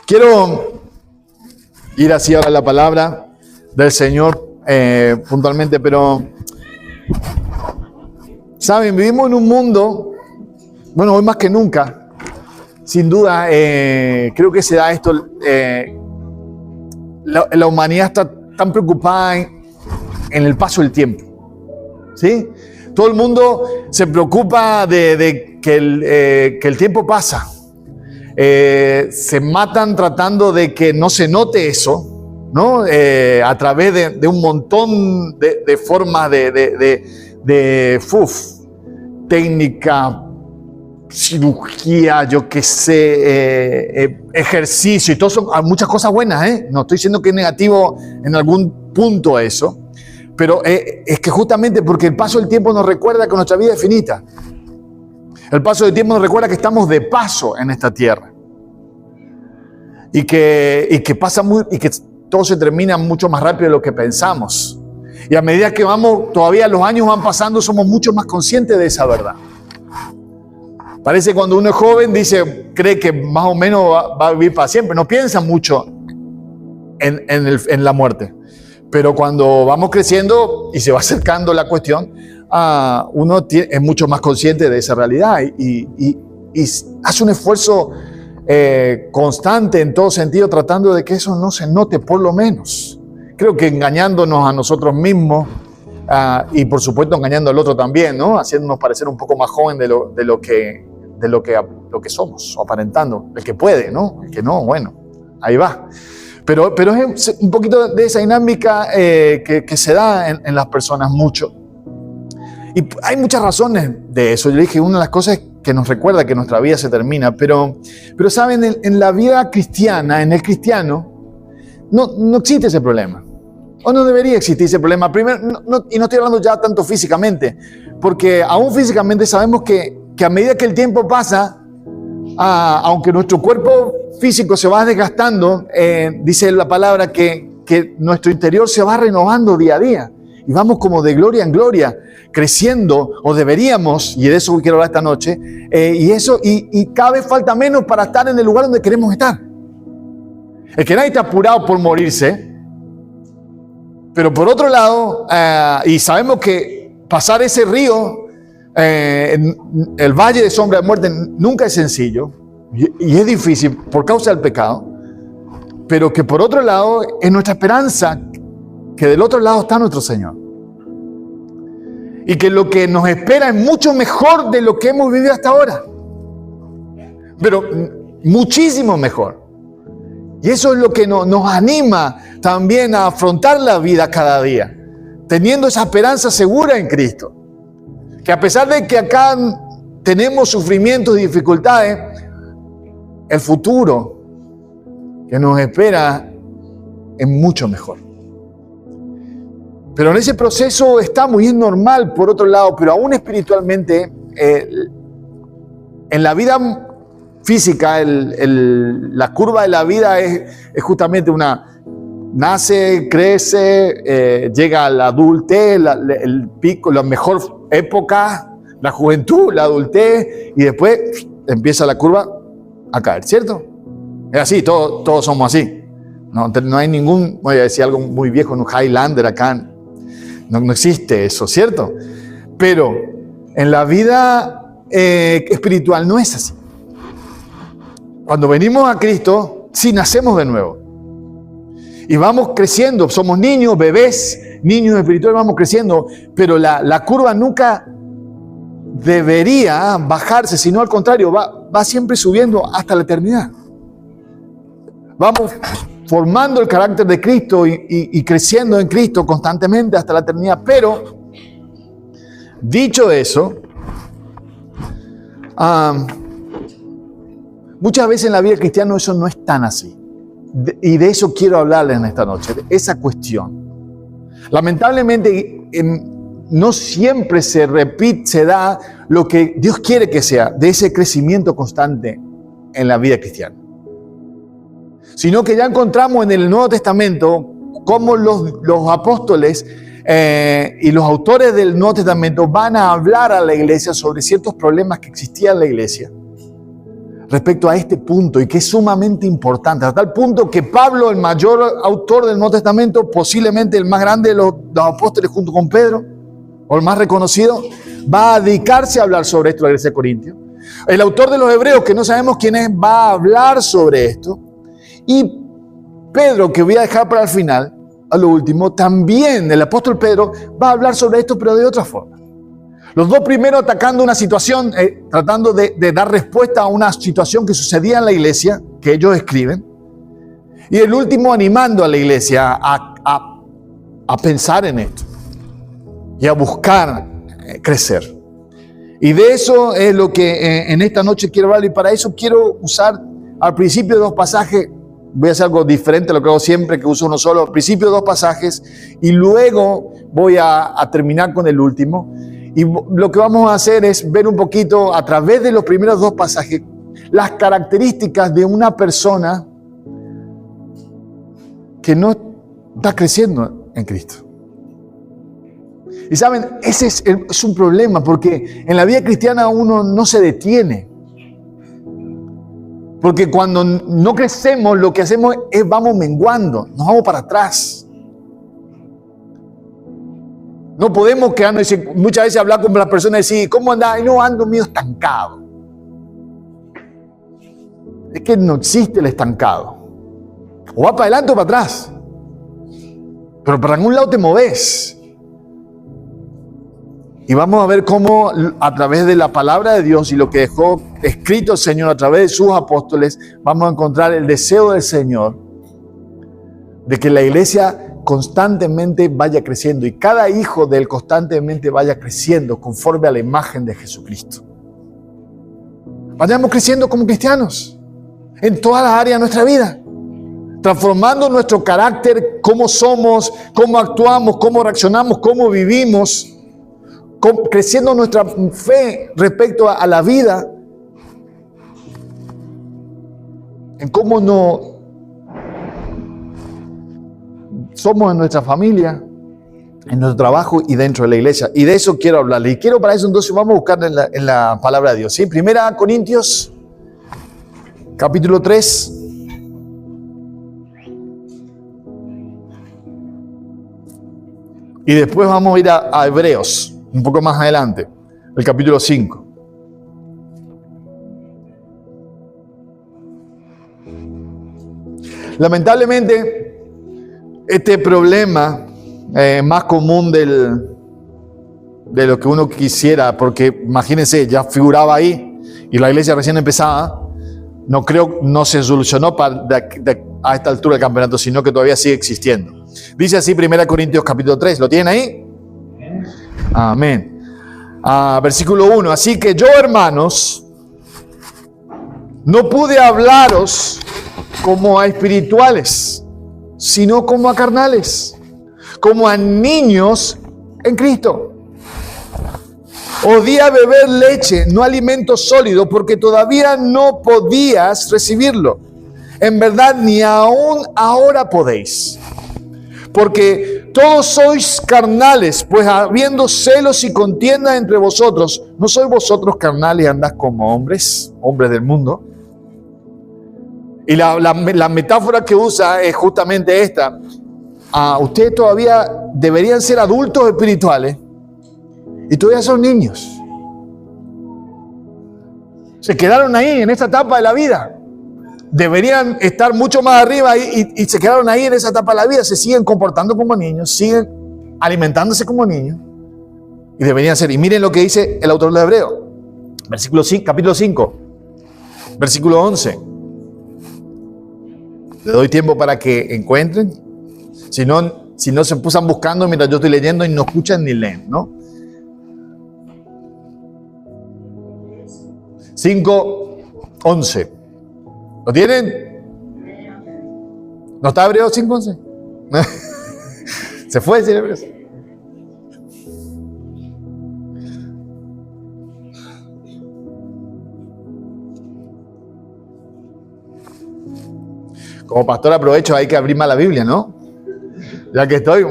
Quiero ir así ahora a la palabra del Señor puntualmente, pero saben, vivimos en un mundo, bueno, hoy más que nunca, sin duda, creo que se da esto, la humanidad está tan preocupada en el paso del tiempo, ¿sí? Todo el mundo se preocupa de que el tiempo pasa. Se matan tratando de que no se note eso, ¿no? A través de un montón de formas técnica, cirugía, yo qué sé, ejercicio, y todo son muchas cosas buenas, ¿eh? No estoy diciendo que es negativo en algún punto eso, pero es que justamente porque el paso del tiempo nos recuerda que nuestra vida es finita. El paso del tiempo nos recuerda que estamos de paso en esta tierra. Y que todo se termina mucho más rápido de lo que pensamos. Y a medida que todavía los años van pasando, somos mucho más conscientes de esa verdad. Parece que cuando uno es joven, cree que más o menos va a vivir para siempre. No piensa mucho en la muerte. Pero cuando vamos creciendo y se va acercando la cuestión, uno es mucho más consciente de esa realidad y hace un esfuerzo constante en todo sentido, tratando de que eso no se note, por lo menos. Creo que engañándonos a nosotros mismos y por supuesto engañando al otro también, ¿no? Haciéndonos parecer un poco más joven de lo que somos, o aparentando. El que puede, ¿no? El que no, bueno, ahí va. Pero es un poquito de esa dinámica que se da en las personas mucho. Y hay muchas razones de eso. Yo dije, una de las cosas es que nos recuerda que nuestra vida se termina. Pero saben, en la vida cristiana, en el cristiano, no existe ese problema. O no debería existir ese problema. Primero, y no estoy hablando ya tanto físicamente, porque aún físicamente sabemos que a medida que el tiempo pasa, aunque nuestro cuerpo físico se va desgastando, dice la palabra que nuestro interior se va renovando día a día. Y vamos como de gloria en gloria, creciendo, o deberíamos, y de eso quiero hablar esta noche, y cada vez falta menos para estar en el lugar donde queremos estar. El que nadie está apurado por morirse, pero por otro lado, y sabemos que pasar ese río, el valle de sombra de muerte, nunca es sencillo, y es difícil por causa del pecado, pero que por otro lado es nuestra esperanza que del otro lado está nuestro Señor. Y que lo que nos espera es mucho mejor de lo que hemos vivido hasta ahora. Pero muchísimo mejor. Y eso es lo que nos anima también a afrontar la vida cada día, teniendo esa esperanza segura en Cristo. Que a pesar de que acá tenemos sufrimientos y dificultades, el futuro que nos espera es mucho mejor. Pero en ese proceso estamos, y es normal por otro lado, pero aún espiritualmente, en la vida física, la curva de la vida es justamente nace, crece, llega a la adultez, el pico, la mejor época, la juventud, la adultez, y después empieza la curva a caer, ¿cierto? Es así, todos somos así. No hay ningún, voy a decir algo muy viejo, un Highlander acá. No existe eso, ¿cierto? Pero en la vida espiritual no es así. Cuando venimos a Cristo, sí nacemos de nuevo. Y vamos creciendo, somos niños, bebés, niños espirituales, vamos creciendo, pero la curva nunca debería bajarse, sino al contrario, va siempre subiendo hasta la eternidad. Vamos formando el carácter de Cristo y creciendo en Cristo constantemente hasta la eternidad. Pero, dicho eso, muchas veces en la vida cristiana eso no es tan así. Y de eso quiero hablarles en esta noche, de esa cuestión. Lamentablemente, no siempre se da lo que Dios quiere que sea, de ese crecimiento constante en la vida cristiana. Sino que ya encontramos en el Nuevo Testamento cómo los apóstoles y los autores del Nuevo Testamento van a hablar a la iglesia sobre ciertos problemas que existían en la iglesia, respecto a este punto y que es sumamente importante, a tal punto que Pablo, el mayor autor del Nuevo Testamento, posiblemente el más grande de los apóstoles junto con Pedro, o el más reconocido, va a dedicarse a hablar sobre esto en la iglesia de Corintios. El autor de los Hebreos, que no sabemos quién es, va a hablar sobre esto. Y Pedro, que voy a dejar para el final, a lo último, también el apóstol Pedro va a hablar sobre esto, pero de otra forma. Los dos primeros atacando una situación, tratando de dar respuesta a una situación que sucedía en la iglesia, que ellos escriben. Y el último animando a la iglesia a pensar en esto y a buscar crecer. Y de eso es lo que en esta noche quiero hablar. Y para eso quiero usar al principio dos pasajes. Voy a hacer algo diferente a lo que hago siempre, que uso uno solo. Al principio dos pasajes y luego voy a terminar con el último. Y lo que vamos a hacer es ver un poquito a través de los primeros dos pasajes las características de una persona que no está creciendo en Cristo. Y saben, ese es un problema, porque en la vida cristiana uno no se detiene. Porque cuando no crecemos, lo que hacemos es vamos menguando, nos vamos para atrás. No podemos quedarnos, muchas veces hablar con las personas y decir, ¿cómo andás? No, ando medio estancado. Es que no existe el estancado. O va para adelante o para atrás. Pero para algún lado te moves. Y vamos a ver cómo a través de la palabra de Dios y lo que dejó escrito el Señor a través de sus apóstoles, vamos a encontrar el deseo del Señor de que la iglesia constantemente vaya creciendo y cada hijo de él constantemente vaya creciendo conforme a la imagen de Jesucristo. Vayamos creciendo como cristianos en todas las áreas de nuestra vida, transformando nuestro carácter, cómo somos, cómo actuamos, cómo reaccionamos, cómo vivimos, creciendo nuestra fe respecto a la vida, en cómo no somos en nuestra familia, en nuestro trabajo y dentro de la iglesia. Y de eso quiero hablarle. Y quiero para eso entonces vamos a buscar en la palabra de Dios. ¿Sí? Primera Corintios, capítulo 3. Y después vamos a ir a Hebreos, un poco más adelante, el capítulo 5. Lamentablemente, este problema más común de lo que uno quisiera, porque imagínense, ya figuraba ahí y la iglesia recién empezaba, no se solucionó a esta altura del campeonato, sino que todavía sigue existiendo. Dice así 1 Corintios capítulo 3, ¿lo tienen ahí? Amén. Versículo 1, así que yo, hermanos, no pude hablaros como a espirituales, sino como a carnales, como a niños en Cristo. Odía beber leche, no alimento sólido, porque todavía no podías recibirlo. En verdad, ni aún ahora podéis. Porque todos sois carnales, pues habiendo celos y contiendas entre vosotros, ¿no sois vosotros carnales y andás como hombres del mundo? Y la metáfora que usa es justamente esta. Ustedes todavía deberían ser adultos espirituales y todavía son niños. Se quedaron ahí en esta etapa de la vida. Deberían estar mucho más arriba y se quedaron ahí en esa etapa de la vida. Se siguen comportando como niños, siguen alimentándose como niños y deberían ser. Y miren lo que dice el autor de Hebreo, capítulo 5, versículo 11. Le doy tiempo para que encuentren. Si no se pusan buscando mientras yo estoy leyendo y no escuchan ni leen, ¿no? 5:11. ¿Lo tienen? ¿No está Hebreo 5:11? Se fue decir Hebreo. Como pastor aprovecho, hay que abrir más la Biblia, ¿no? Ya que estoy,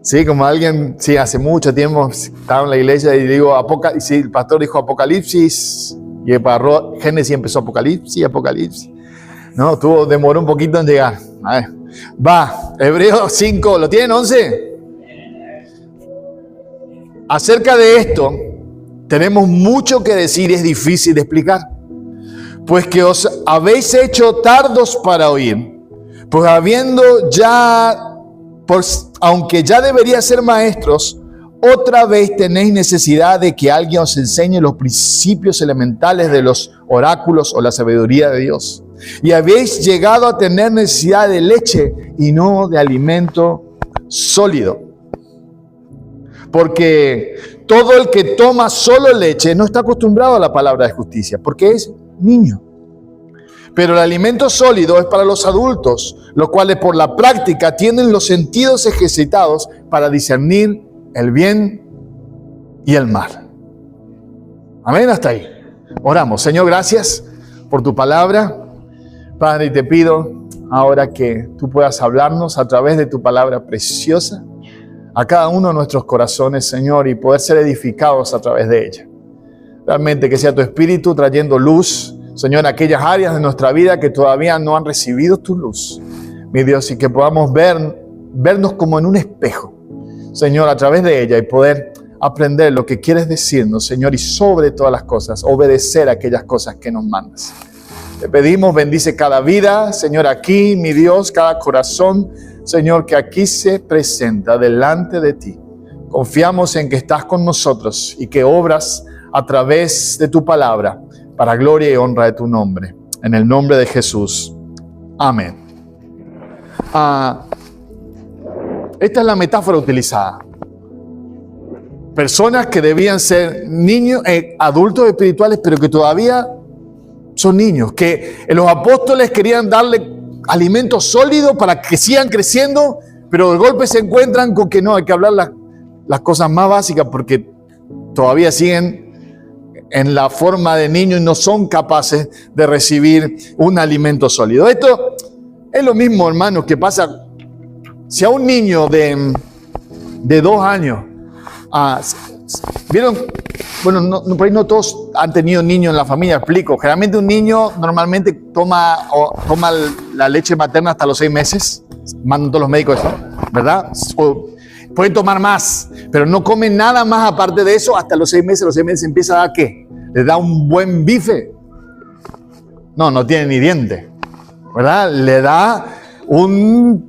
sí, como alguien, sí, hace mucho tiempo estaba en la iglesia y digo, sí, el pastor dijo Apocalipsis Y para Génesis empezó Apocalipsis. No, demoró un poquito en llegar. A ver, va, Hebreos 5, ¿lo tienen 11? Acerca de esto, tenemos mucho que decir y es difícil de explicar. Pues que os habéis hecho tardos para oír, pues aunque ya debería ser maestros, otra vez tenéis necesidad de que alguien os enseñe los principios elementales de los oráculos o la sabiduría de Dios. Y habéis llegado a tener necesidad de leche y no de alimento sólido. Porque todo el que toma solo leche no está acostumbrado a la palabra de justicia, porque es niño. Pero el alimento sólido es para los adultos, los cuales por la práctica tienen los sentidos ejercitados para discernir el bien y el mal. Amén, hasta ahí. Oramos. Señor, gracias por tu palabra. Padre, y te pido ahora que tú puedas hablarnos a través de tu palabra preciosa a cada uno de nuestros corazones, Señor, y poder ser edificados a través de ella. Realmente que sea tu Espíritu trayendo luz, Señor, en aquellas áreas de nuestra vida que todavía no han recibido tu luz, mi Dios, y que podamos vernos como en un espejo, Señor, a través de ella y poder aprender lo que quieres decirnos, Señor, y sobre todas las cosas, obedecer aquellas cosas que nos mandas. Te pedimos, bendice cada vida, Señor, aquí, mi Dios, cada corazón, Señor, que aquí se presenta delante de ti. Confiamos en que estás con nosotros y que obras a través de tu palabra para gloria y honra de tu nombre. En el nombre de Jesús. Amén. Esta es la metáfora utilizada. Personas que debían ser niños, adultos espirituales, pero que todavía son niños. Que los apóstoles querían darle alimento sólido para que sigan creciendo, pero de golpe se encuentran con que no, hay que hablar las cosas más básicas porque todavía siguen en la forma de niños y no son capaces de recibir un alimento sólido. Esto es lo mismo, hermanos, que pasa si a un niño de 2 años, ¿vieron? Bueno, por ahí no todos han tenido niños en la familia, explico. Generalmente un niño normalmente toma la leche materna hasta los 6 meses, mandan todos los médicos eso, ¿verdad? O pueden tomar más, pero no comen nada más aparte de eso hasta los 6 meses. Los 6 meses empieza a dar ¿qué? ¿Les da un buen bife? No tiene ni diente, ¿verdad? Le da un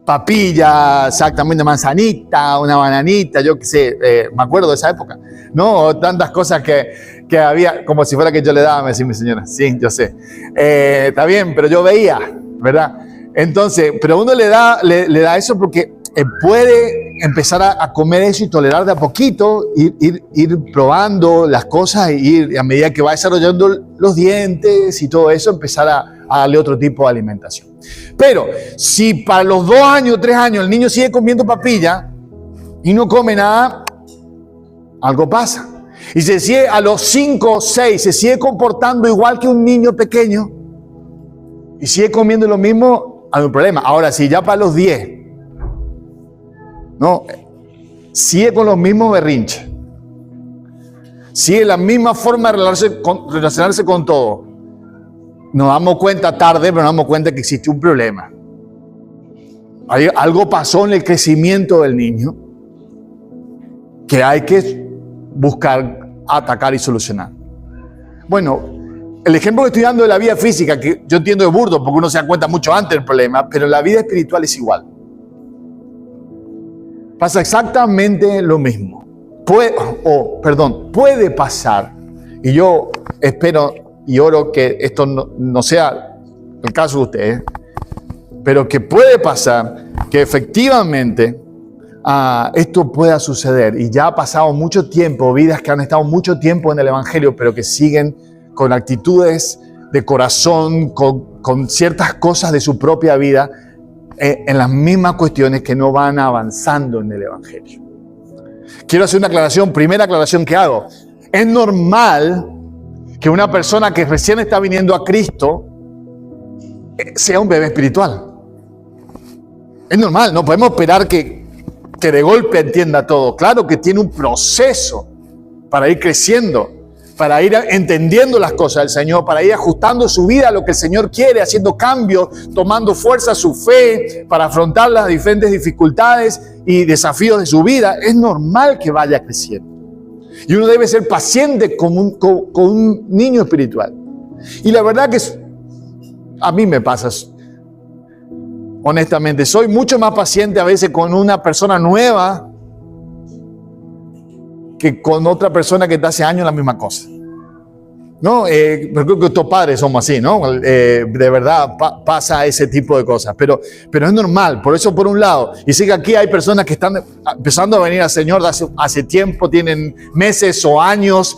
papilla, exactamente, manzanita, una bananita, yo qué sé, me acuerdo de esa época, ¿no? Tantas cosas que había, como si fuera que yo le daba, me decía mi señora, sí, yo sé, está bien, pero yo veía, ¿verdad? Entonces, pero uno le da eso porque puede empezar a comer eso y tolerar de a poquito, ir probando las cosas y a medida que va desarrollando los dientes y todo eso, empezar a darle otro tipo de alimentación. Pero si para los 2 años, 3 años el niño sigue comiendo papilla y no come nada, algo pasa. Y se sigue, a los 5, 6 se sigue comportando igual que un niño pequeño y sigue comiendo lo mismo, hay un problema. Ahora, si ya para los 10, no, sigue con los mismos berrinches, sigue la misma forma de relacionarse con todo, nos damos cuenta tarde, pero nos damos cuenta que existe un problema. Algo pasó en el crecimiento del niño que hay que buscar, atacar y solucionar. Bueno, el ejemplo que estoy dando de la vida física, que yo entiendo es burdo porque uno se da cuenta mucho antes del problema, pero la vida espiritual es igual. Pasa exactamente lo mismo. Puede pasar, y yo espero y oro que esto no sea el caso de ustedes, pero que puede pasar que efectivamente esto pueda suceder. Y ya ha pasado mucho tiempo, vidas que han estado mucho tiempo en el Evangelio, pero que siguen con actitudes de corazón, con ciertas cosas de su propia vida, en las mismas cuestiones que no van avanzando en el Evangelio. Quiero hacer una aclaración, primera aclaración que hago. Es normal que una persona que recién está viniendo a Cristo sea un bebé espiritual. Es normal, no podemos esperar que de golpe entienda todo. Claro que tiene un proceso para ir creciendo, para ir entendiendo las cosas del Señor, para ir ajustando su vida a lo que el Señor quiere, haciendo cambios, tomando fuerza su fe para afrontar las diferentes dificultades y desafíos de su vida. Es normal que vaya creciendo. Y uno debe ser paciente con un niño espiritual. Y la verdad que a mí me pasa, honestamente, soy mucho más paciente a veces con una persona nueva que con otra persona que está hace años la misma cosa. ¿No? Pero creo que estos padres somos así, ¿no? De verdad pasa ese tipo de cosas, pero es normal. Por eso, por un lado, y sé que aquí hay personas que están empezando a venir al Señor hace tiempo, tienen meses o años,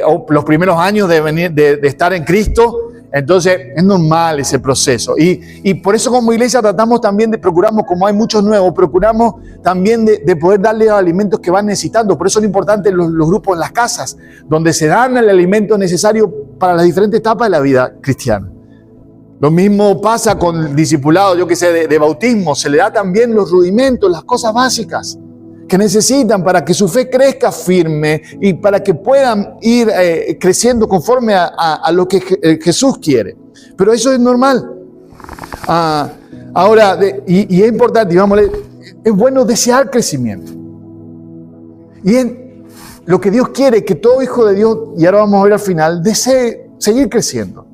o los primeros años de estar en Cristo. Entonces es normal ese proceso y por eso como iglesia tratamos también procuramos, como hay muchos nuevos, procuramos también de poder darle los alimentos que van necesitando. Por eso es importante los grupos en las casas, donde se dan el alimento necesario para las diferentes etapas de la vida cristiana. Lo mismo pasa con el discipulado, yo que sé, de bautismo, se le da también los rudimentos, las cosas básicas que necesitan para que su fe crezca firme y para que puedan ir creciendo conforme a lo que Jesús quiere. Pero eso es normal. Ahora, y es importante, es bueno desear crecimiento. Y lo que Dios quiere, que todo hijo de Dios, y ahora vamos a ver al final, desee seguir creciendo.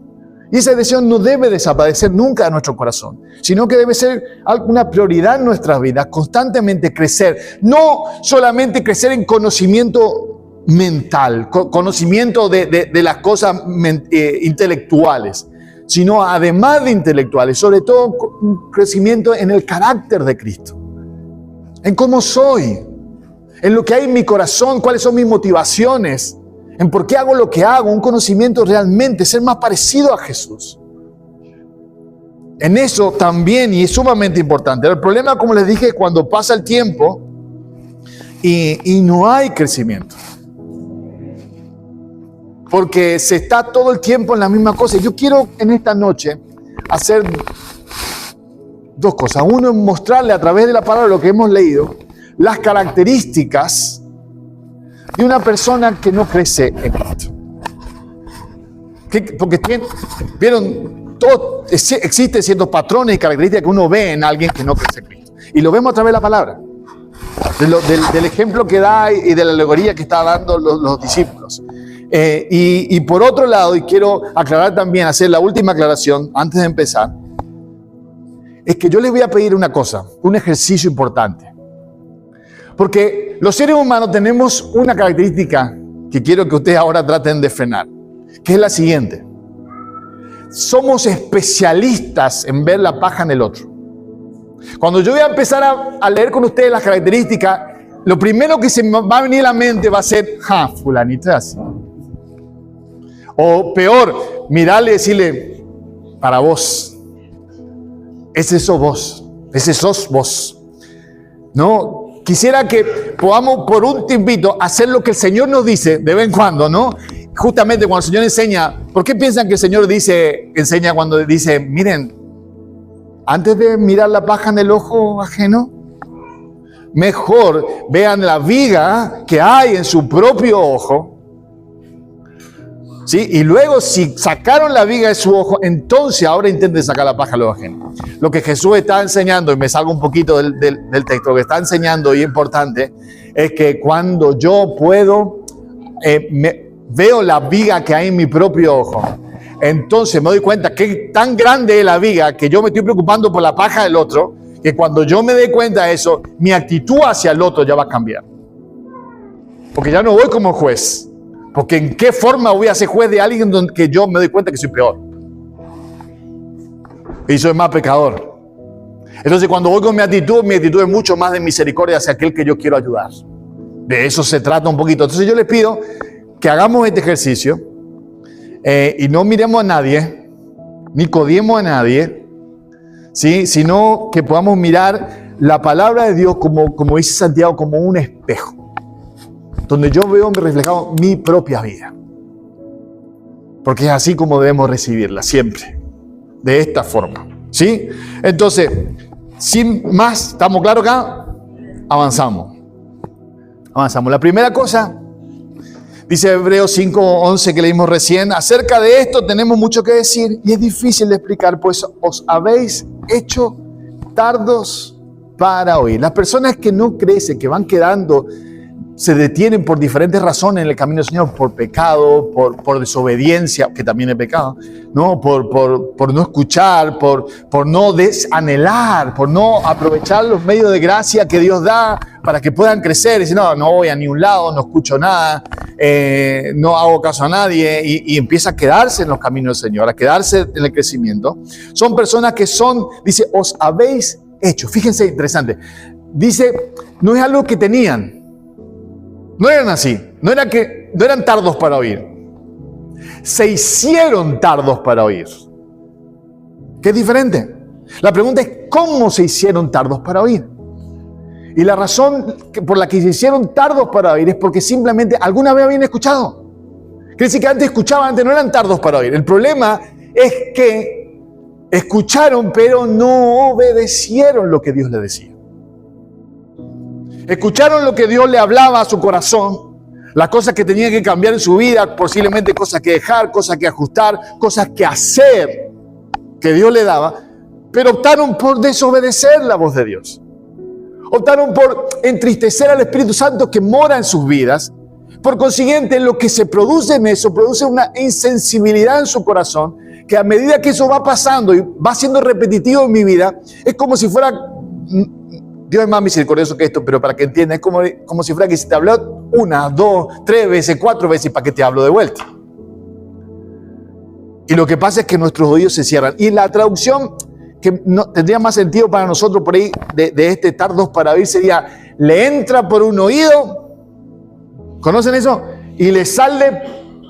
Y ese deseo no debe desaparecer nunca de nuestro corazón, sino que debe ser una prioridad en nuestras vidas, constantemente crecer. No solamente crecer en conocimiento mental, conocimiento de las cosas intelectuales, sino además de intelectuales, sobre todo un crecimiento en el carácter de Cristo, en cómo soy, en lo que hay en mi corazón, cuáles son mis motivaciones, en por qué hago lo que hago, un conocimiento realmente, ser más parecido a Jesús. En eso también, y es sumamente importante. El problema, como les dije, es cuando pasa el tiempo y no hay crecimiento. Porque se está todo el tiempo en la misma cosa. Yo quiero en esta noche hacer dos cosas. Uno es mostrarle a través de la palabra, lo que hemos leído, las características de una persona que no crece en Cristo. Porque vieron, existen ciertos patrones y características que uno ve en alguien que no crece en Cristo. Y lo vemos a través de la palabra. Del ejemplo que da y de la alegoría que está dando los discípulos. Y por otro lado, y quiero aclarar también, hacer la última aclaración antes de empezar, es que yo les voy a pedir una cosa, un ejercicio importante. Porque los seres humanos tenemos una característica que quiero que ustedes ahora traten de frenar, que es la siguiente. Somos especialistas en ver la paja en el otro. Cuando yo voy a empezar a leer con ustedes las características, lo primero que se me va a venir a la mente va a ser, fulanito es así. O peor, mirarle y decirle, para vos, ese sos vos. No. Quisiera que podamos por un tiempito hacer lo que el Señor nos dice de vez en cuando, ¿no? Justamente cuando el Señor enseña, ¿por qué piensan que el Señor enseña cuando dice, miren, antes de mirar la paja en el ojo ajeno, mejor vean la viga que hay en su propio ojo, ¿sí? Y luego si sacaron la viga de su ojo, entonces ahora intenten sacar la paja del ojo ajeno. Lo que Jesús está enseñando, y me salgo un poquito del texto, lo que está enseñando y es importante, es que cuando yo veo la viga que hay en mi propio ojo, entonces me doy cuenta que tan grande es la viga que yo me estoy preocupando por la paja del otro, que cuando yo me dé cuenta de eso, mi actitud hacia el otro ya va a cambiar. Porque ya no voy como juez. Porque ¿en qué forma voy a ser juez de alguien donde yo me doy cuenta que soy peor? Y soy más pecador. Entonces cuando voy con mi actitud es mucho más de misericordia hacia aquel que yo quiero ayudar. De eso se trata un poquito. Entonces yo les pido que hagamos este ejercicio y no miremos a nadie, ni codiemos a nadie, ¿sí? Sino que podamos mirar la palabra de Dios como dice Santiago, como un espejo, donde yo veo reflejado mi propia vida. Porque es así como debemos recibirla, siempre. De esta forma, ¿sí? Entonces, sin más, ¿estamos claros acá? Avanzamos. La primera cosa, Dice Hebreos 5:11 que leímos recién, acerca de esto tenemos mucho que decir y es difícil de explicar, pues os habéis hecho tardos para oír. Las personas que no crecen, que van quedando, se detienen por diferentes razones en el camino del Señor, por pecado, por desobediencia, que también es pecado, ¿no? Por no escuchar, por no desanhelar, por no aprovechar los medios de gracia que Dios da para que puedan crecer. Dicen, no voy a ningún lado, no escucho nada, no hago caso a nadie, y empieza a quedarse en los caminos del Señor, a quedarse en el crecimiento. Son personas que dice, os habéis hecho. Fíjense, interesante. Dice, no es algo que tenían. No eran así, no eran tardos para oír. Se hicieron tardos para oír. ¿Qué es diferente? La pregunta es, ¿cómo se hicieron tardos para oír? Y la razón por la que se hicieron tardos para oír es porque simplemente alguna vez habían escuchado. Quiere decir que antes escuchaban, antes no eran tardos para oír. El problema es que escucharon, pero no obedecieron lo que Dios les decía. Escucharon lo que Dios le hablaba a su corazón, las cosas que tenían que cambiar en su vida, posiblemente cosas que dejar, cosas que ajustar, cosas que hacer que Dios le daba, pero optaron por desobedecer la voz de Dios. Optaron por entristecer al Espíritu Santo que mora en sus vidas. Por consiguiente, lo que se produce en eso, produce una insensibilidad en su corazón, que a medida que eso va pasando y va siendo repetitivo en mi vida, es como si fuera... Dios es más misericordioso que esto, pero para que entiendas, es como si fuera que si te habló 1, 2, 3 veces, 4 veces, ¿para qué te hablo de vuelta? Y lo que pasa es que nuestros oídos se cierran. Y la traducción que no, tendría más sentido para nosotros por ahí, de este tardos para oír, sería, le entra por un oído, ¿conocen eso? Y le sale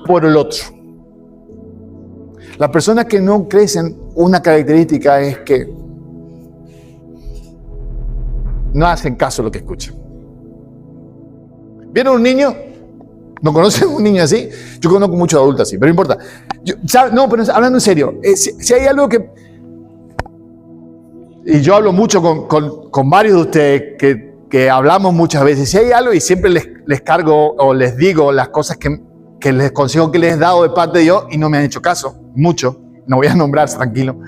por el otro. Las personas que no crecen, una característica es que no hacen caso a lo que escuchan. ¿Vieron un niño? ¿No conocen un niño así? Yo conozco muchos adultos así, pero no importa. No, pero hablando en serio, si hay algo que... Y yo hablo mucho con varios de ustedes que hablamos muchas veces. Si hay algo, y siempre les cargo o les digo las cosas que les consejo que les he dado de parte de Dios y no me han hecho caso, mucho. No voy a nombrar, tranquilo.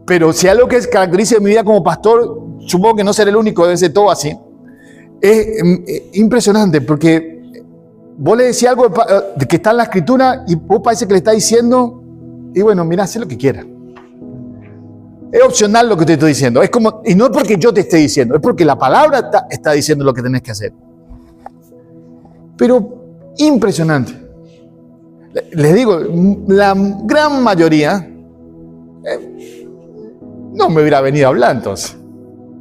Pero si hay algo que caracteriza mi vida como pastor, supongo que no seré el único, debe ser todo así. Es impresionante porque vos le decís algo de que está en la Escritura y vos parece que le está diciendo, y bueno, mira, haz lo que quieras. Es opcional lo que te estoy diciendo. Es como, y no es porque yo te esté diciendo, es porque la palabra está diciendo lo que tenés que hacer. Pero impresionante. Les digo, la gran mayoría no me hubiera venido a hablar entonces.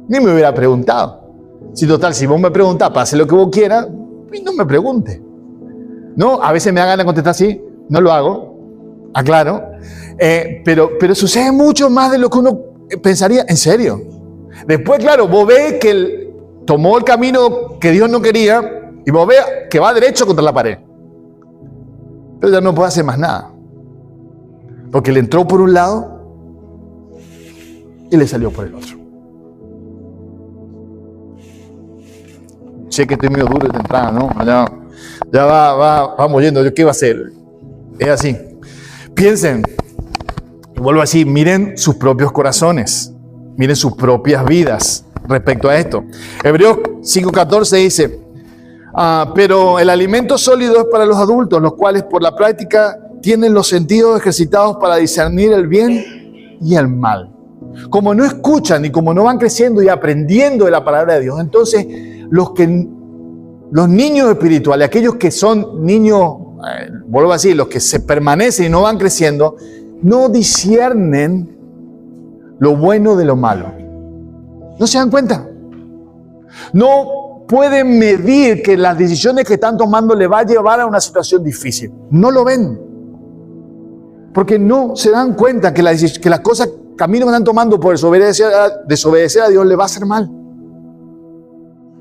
Ni me hubiera preguntado. Si total, si vos me preguntás para hacer lo que vos quieras, no me pregunte. No, a veces me da ganas de contestar así, no lo hago, aclaro. Pero sucede mucho más de lo que uno pensaría, en serio. Después, claro, vos ves que él tomó el camino que Dios no quería y vos ves que va derecho contra la pared. Pero ya no puede hacer más nada. Porque le entró por un lado y le salió por el otro. Sé que estoy medio duro de entrada, ¿no? Ya vamos yendo. ¿Qué va a hacer? Es así. Piensen, vuelvo así, miren sus propios corazones, miren sus propias vidas respecto a esto. Hebreos 5:14 dice, pero el alimento sólido es para los adultos, los cuales por la práctica tienen los sentidos ejercitados para discernir el bien y el mal. Como no escuchan y como no van creciendo y aprendiendo de la palabra de Dios, entonces los niños espirituales, aquellos que son niños, vuelvo a decir, los que se permanecen y no van creciendo, no disciernen lo bueno de lo malo. ¿No se dan cuenta? No pueden medir que las decisiones que están tomando le va a llevar a una situación difícil. No lo ven. Porque no se dan cuenta que las cosas, caminos que están tomando por desobedecer a Dios, le va a hacer mal.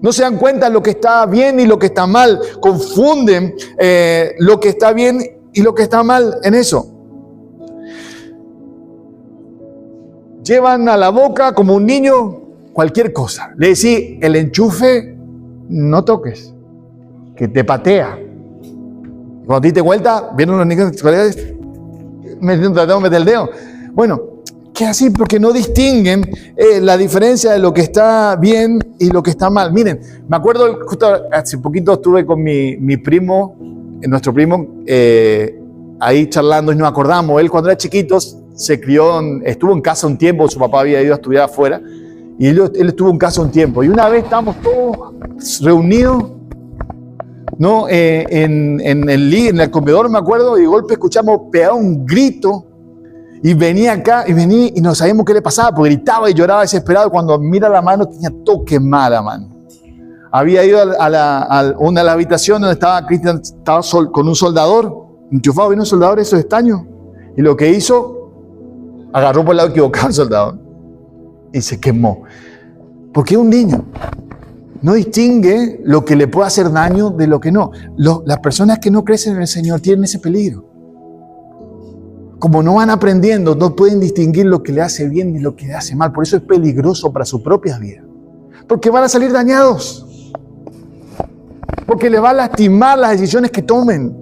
No se dan cuenta de lo que está bien y lo que está mal. Confunden lo que está bien y lo que está mal en eso. Llevan a la boca como un niño cualquier cosa. Le decís, el enchufe, no toques, que te patea. Cuando te diste vuelta, vieron los niños tratando de meter el dedo. Bueno, que así, porque no distinguen la diferencia de lo que está bien y lo que está mal. Miren, me acuerdo, justo hace poquito estuve con mi primo, nuestro primo, ahí charlando y nos acordamos. Él cuando era chiquito se crió, estuvo en casa un tiempo, su papá había ido a estudiar afuera, y él estuvo en casa un tiempo. Y una vez estábamos todos reunidos, ¿no? En el comedor, me acuerdo, y de golpe escuchamos pegar un grito. Y venía acá, y no sabíamos qué le pasaba, porque gritaba y lloraba desesperado. Cuando mira la mano, tenía todo quemada la mano. Había ido a una de las habitaciones donde estaba Cristian, estaba con un soldador, enchufado, vino un soldador, esos estaños. Y lo que hizo, agarró por el lado equivocado al soldador y se quemó. Porque es un niño. No distingue lo que le puede hacer daño de lo que no. Las personas que no crecen en el Señor tienen ese peligro. Como no van aprendiendo, no pueden distinguir lo que le hace bien y lo que le hace mal. Por eso es peligroso para su propia vida. Porque van a salir dañados. Porque les va a lastimar las decisiones que tomen.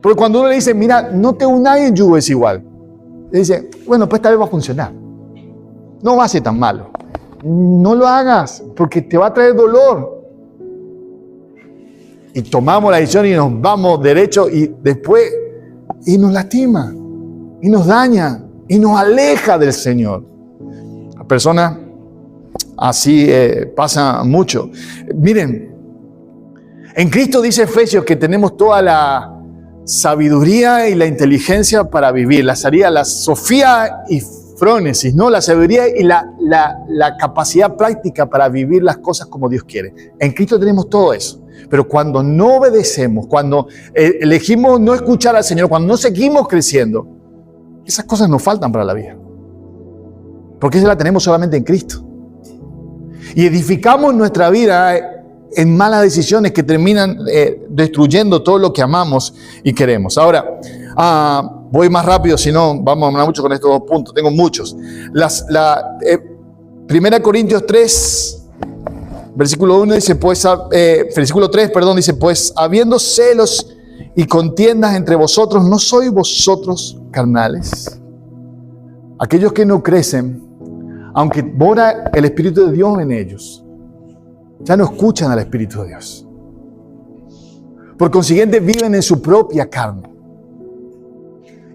Porque cuando uno le dice, mira, no te unáis en yugo es igual. Le dice, bueno, pues esta vez va a funcionar. No va a ser tan malo. No lo hagas, porque te va a traer dolor. Y tomamos la decisión y nos vamos derecho y después y nos lastima, y nos daña, y nos aleja del Señor. La persona así pasa mucho. Miren, en Cristo dice Efesios que tenemos toda la sabiduría y la inteligencia para vivir. La sofía y frónesis, ¿no? La sabiduría y la capacidad práctica para vivir las cosas como Dios quiere. En Cristo tenemos todo eso. Pero cuando no obedecemos, cuando elegimos no escuchar al Señor, cuando no seguimos creciendo, esas cosas nos faltan para la vida. Porque esa la tenemos solamente en Cristo. Y edificamos nuestra vida en malas decisiones que terminan destruyendo todo lo que amamos y queremos. Ahora, voy más rápido, si no vamos a hablar mucho con estos dos puntos. Tengo muchos. 1 Corintios 3... Versículo 1 dice, versículo 3, dice, pues habiendo celos y contiendas entre vosotros, ¿no sois vosotros carnales? Aquellos que no crecen, aunque mora el Espíritu de Dios en ellos, ya no escuchan al Espíritu de Dios. Por consiguiente, viven en su propia carne.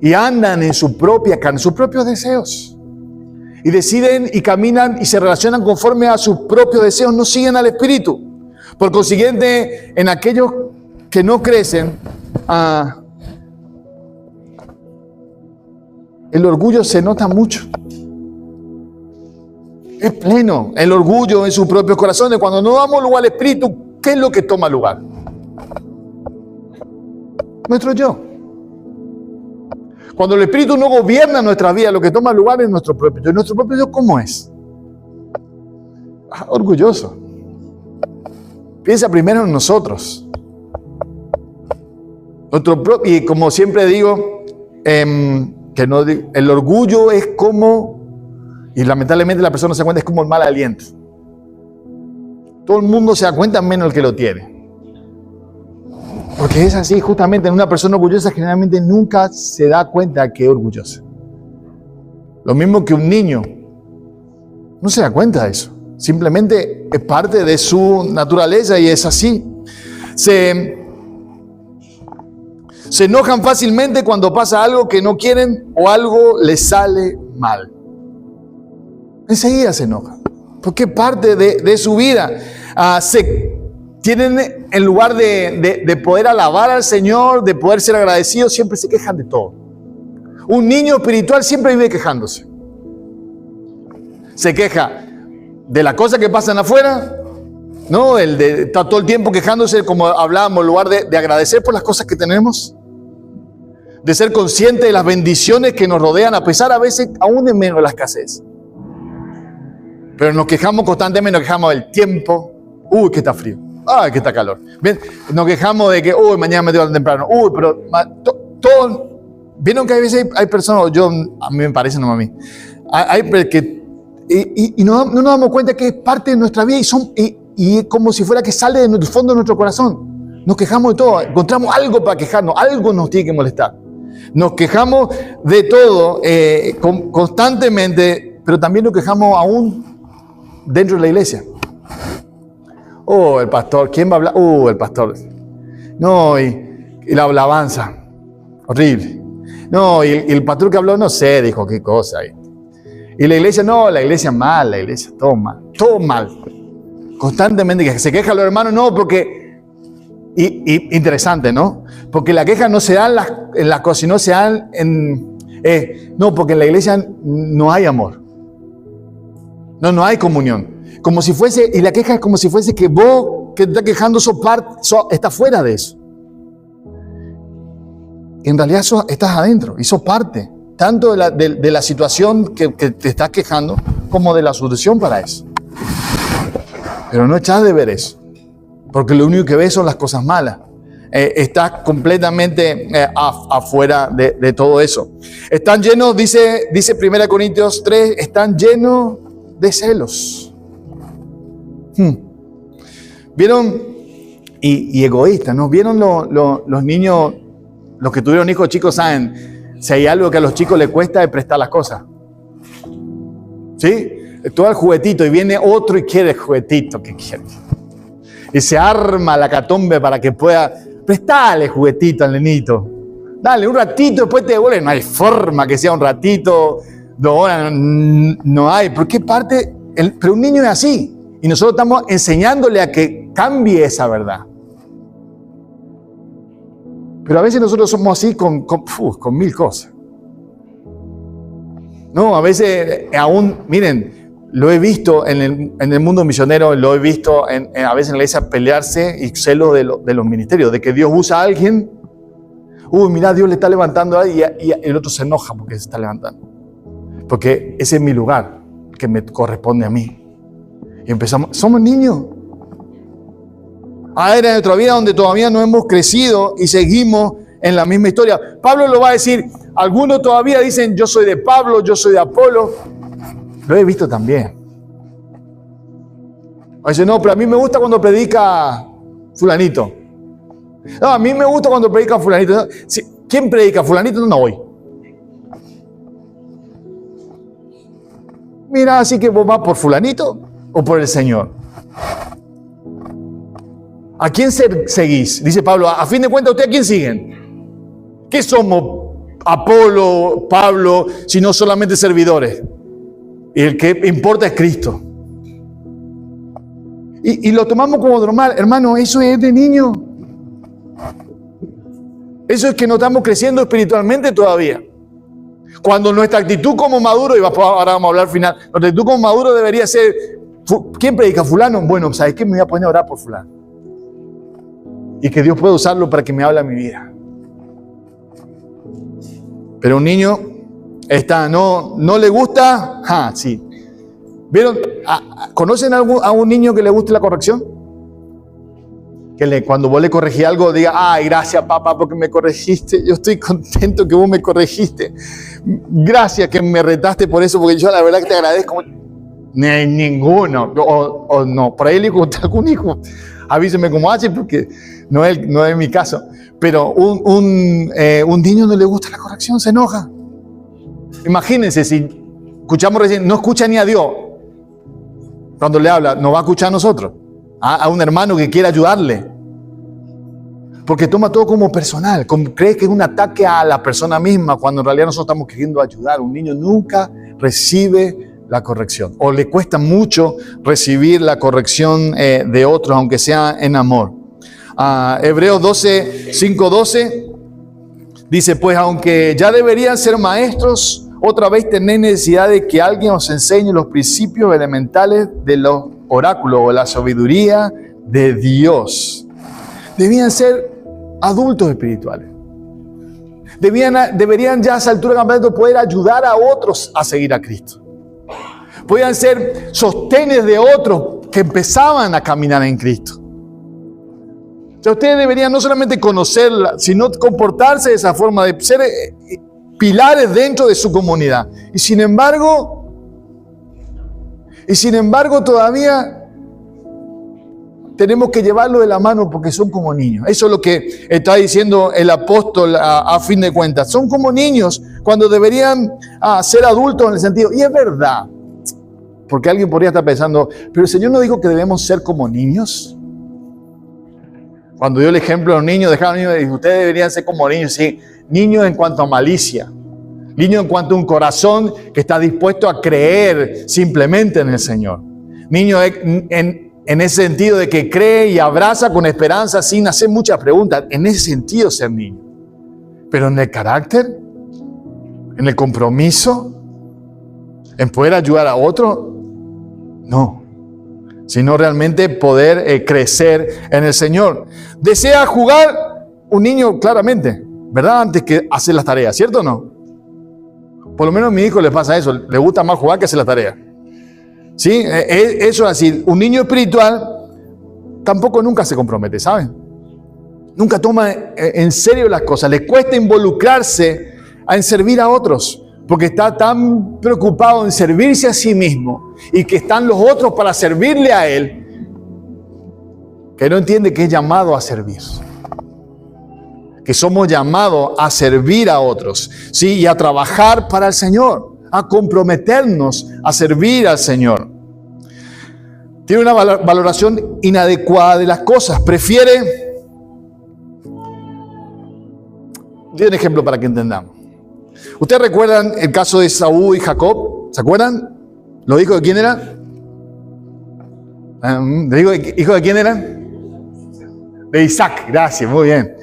Y andan en su propia carne, sus propios deseos. Y deciden y caminan y se relacionan conforme a sus propios deseos, no siguen al Espíritu. Por consiguiente, en aquellos que no crecen, el orgullo se nota mucho. Es pleno el orgullo en sus propios corazones. Cuando no damos lugar al Espíritu, ¿qué es lo que toma lugar? Nuestro yo. Cuando el Espíritu no gobierna nuestra vida, lo que toma lugar es nuestro propio yo. ¿Y nuestro propio yo cómo es? Orgulloso. Piensa primero en nosotros. Y como siempre digo, el orgullo es como, y lamentablemente la persona no se da cuenta, es como el mal aliento. Todo el mundo se da cuenta menos el que lo tiene. Porque es así, justamente en una persona orgullosa generalmente nunca se da cuenta que es orgullosa. Lo mismo que un niño. No se da cuenta de eso. Simplemente es parte de su naturaleza y es así. Se enojan fácilmente cuando pasa algo que no quieren o algo les sale mal. Enseguida se enojan. Porque es parte de su vida. Tienen, en lugar de poder alabar al Señor, de poder ser agradecidos, siempre se quejan de todo. Un niño espiritual siempre vive quejándose. Se queja de las cosas que pasan afuera, ¿no? Está todo el tiempo quejándose, como hablábamos, en lugar de agradecer por las cosas que tenemos, de ser consciente de las bendiciones que nos rodean, a pesar a veces aún en menos de la escasez. Pero nos quejamos constantemente, nos quejamos del tiempo. Uy, que está frío. Ay, que está calor. Bien, nos quejamos de que, uy, mañana me tengo que temprano. Uy, pero todo. Vieron que a veces hay personas, a mí me parece, no a mí. Hay que, y no nos damos cuenta que es parte de nuestra vida y es como si fuera que sale del fondo de nuestro corazón. Nos quejamos de todo, encontramos algo para quejarnos, algo nos tiene que molestar. Nos quejamos de todo constantemente, pero también nos quejamos aún dentro de la iglesia. Oh, el pastor, ¿quién va a hablar? El pastor. No, y la alabanza, horrible. No, y el pastor que habló, no sé, dijo qué cosa. Y la iglesia, no, la iglesia mal, la iglesia, todo mal. Constantemente que se quejan los hermanos, no, porque... Y interesante, ¿no? Porque la queja no se da en las cosas, sino se da no, porque en la iglesia no hay amor. No hay comunión. Como si fuese, y la queja es como si fuese que vos que te estás quejando estás fuera de eso. En realidad estás adentro y sos parte, tanto de la situación que te estás quejando, como de la solución para eso. Pero no echás de ver eso. Porque lo único que ves son las cosas malas. Estás completamente afuera de todo eso. Están llenos, dice 1 Corintios 3, están llenos de celos. ¿Vieron? Y egoístas, ¿no? ¿Vieron los niños, los que tuvieron hijos chicos saben, si hay algo que a los chicos les cuesta es prestar las cosas? ¿Sí? Todo el juguetito y viene otro y quiere el juguetito que quiere. Y se arma la catombe para que pueda prestarle juguetito al nenito. Dale un ratito, después te devuelve. No hay forma que sea un ratito, 2 horas, no hay. Porque parte, pero un niño es así. Y nosotros estamos enseñándole a que cambie esa verdad. Pero a veces nosotros somos así con 1000 cosas. No, a veces aún, miren, lo he visto en el mundo misionero, lo he visto a veces en la iglesia pelearse y celos de los ministerios, de que Dios usa a alguien. Mira, Dios le está levantando a alguien y el otro se enoja porque se está levantando. Porque ese es mi lugar, que me corresponde a mí. Y empezamos, somos niños. Era nuestra vida donde todavía no hemos crecido y seguimos en la misma historia. Pablo lo va a decir, algunos todavía dicen, yo soy de Pablo, yo soy de Apolo. Lo he visto también. Dice, no, pero a mí me gusta cuando predica fulanito. No, a mí me gusta cuando predica fulanito. ¿Quién predica fulanito? No voy. Mira, así que vos vas por fulanito o por el Señor. ¿A quién seguís? Dice Pablo, a fin de cuentas, ¿ustedes a quién siguen? ¿Qué somos Apolo, Pablo, si no solamente servidores? Y el que importa es Cristo. Y lo tomamos como normal. Hermano, eso es de niño. Eso es que no estamos creciendo espiritualmente todavía. Cuando nuestra actitud como maduro, y ahora vamos a hablar final, nuestra actitud como maduro debería ser, ¿quién predica? Fulano. Bueno, ¿sabes qué? Me voy a poner a orar por fulano. Y que Dios pueda usarlo para que me hable a mi vida. Pero un niño no le gusta, sí. ¿Vieron? ¿Conocen a un niño que le guste la corrección? Que cuando vos le corregís algo diga, ay, gracias papá porque me corregiste, yo estoy contento que vos me corregiste, gracias que me retaste por eso, porque yo la verdad que te agradezco. Ninguno, o no, por ahí le gusta algún hijo, avíseme cómo hace porque no es mi caso, pero un niño no le gusta la corrección, se enoja. Imagínense, si escuchamos recién, no escucha ni a Dios cuando le habla, no va a escuchar a nosotros, a un hermano que quiere ayudarle, porque toma todo como personal, cree que es un ataque a la persona misma, cuando en realidad nosotros estamos queriendo ayudar. Un niño nunca recibe la corrección, o le cuesta mucho recibir la corrección de otros, aunque sea en amor. Hebreos 5:12 dice, pues aunque ya deberían ser maestros, otra vez tenéis necesidad de que alguien os enseñe los principios elementales de los oráculos o la sabiduría de Dios. Debían ser adultos espirituales. Deberían ya a esa altura del campeonato poder ayudar a otros a seguir a Cristo. Podían ser sostenes de otros que empezaban a caminar en Cristo. O sea, ustedes deberían no solamente conocerla, sino comportarse de esa forma, de ser pilares dentro de su comunidad. Y sin embargo todavía tenemos que llevarlo de la mano porque son como niños. Eso es lo que está diciendo el apóstol a fin de cuentas. Son como niños cuando deberían ser adultos en el sentido. Y es verdad, porque alguien podría estar pensando, pero el Señor no dijo que debemos ser como niños. Cuando dio el ejemplo de los niños, dejaron a los niños, ustedes deberían ser como niños, sí. Niños en cuanto a malicia. Niños en cuanto a un corazón que está dispuesto a creer simplemente en el Señor. Niños en ese sentido de que cree y abraza con esperanza sin hacer muchas preguntas. En ese sentido ser niño. Pero en el carácter, en el compromiso, en poder ayudar a otro, no. Sino realmente poder crecer en el Señor. ¿Desea jugar un niño? Claramente, ¿verdad? Antes que hacer las tareas, ¿cierto o no? Por lo menos a mi hijo le pasa eso, le gusta más jugar que hacer las tareas. ¿Sí? Eso es así. Un niño espiritual tampoco nunca se compromete, ¿saben? Nunca toma en serio las cosas, le cuesta involucrarse en servir a otros. Porque está tan preocupado en servirse a sí mismo y que están los otros para servirle a él, que no entiende que es llamado a servir. Que somos llamados a servir a otros, ¿sí? Y a trabajar para el Señor, a comprometernos a servir al Señor. Tiene una valoración inadecuada de las cosas, prefiere... Doy un ejemplo para que entendamos. ¿Ustedes recuerdan el caso de Esaú y Jacob? ¿Se acuerdan? ¿Los hijos de quién eran? ¿Hijos de quién eran? De Isaac, gracias, muy bien.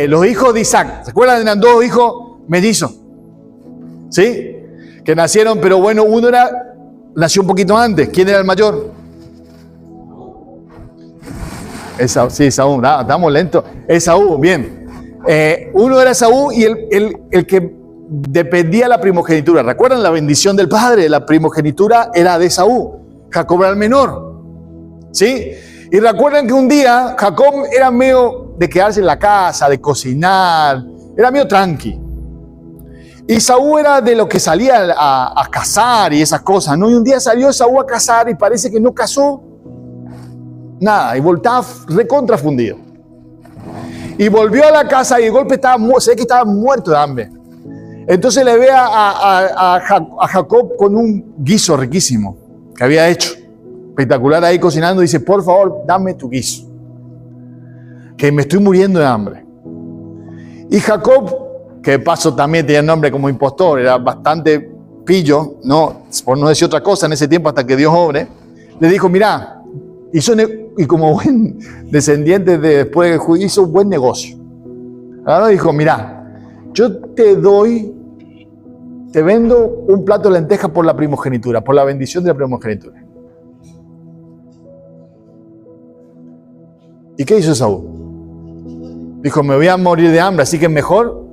Los hijos de Isaac, ¿se acuerdan? Eran dos hijos mellizos, ¿sí? Que nacieron, pero bueno, nació un poquito antes. ¿Quién era el mayor? Esaú, sí, Esaú, estamos lentos. Esaú, bien. Uno era Esaú y el que dependía de la primogenitura. ¿Recuerdan la bendición del padre? La primogenitura era de Esaú. Jacob era el menor. ¿Sí? Y recuerdan que un día Jacob era medio de quedarse en la casa, de cocinar. Era medio tranqui. Y Esaú era de los que salía a cazar y esas cosas, ¿no? Y un día salió Esaú a cazar y parece que no cazó nada. Y voltaba recontrafundido. Y volvió a la casa y de golpe se ve que estaba muerto de hambre. Entonces le ve a Jacob con un guiso riquísimo que había hecho. Espectacular ahí cocinando. Dice, por favor, dame tu guiso. Que me estoy muriendo de hambre. Y Jacob, que de paso también tenía nombre como impostor, era bastante pillo, no, por no decir otra cosa en ese tiempo hasta que Dios obre, le dijo, mirá, y como buen descendiente después del juicio, hizo un buen negocio. Ahora dijo, mirá, yo te vendo un plato de lentejas por la primogenitura, por la bendición de la primogenitura. ¿Y qué hizo Saúl? Dijo, me voy a morir de hambre, así que mejor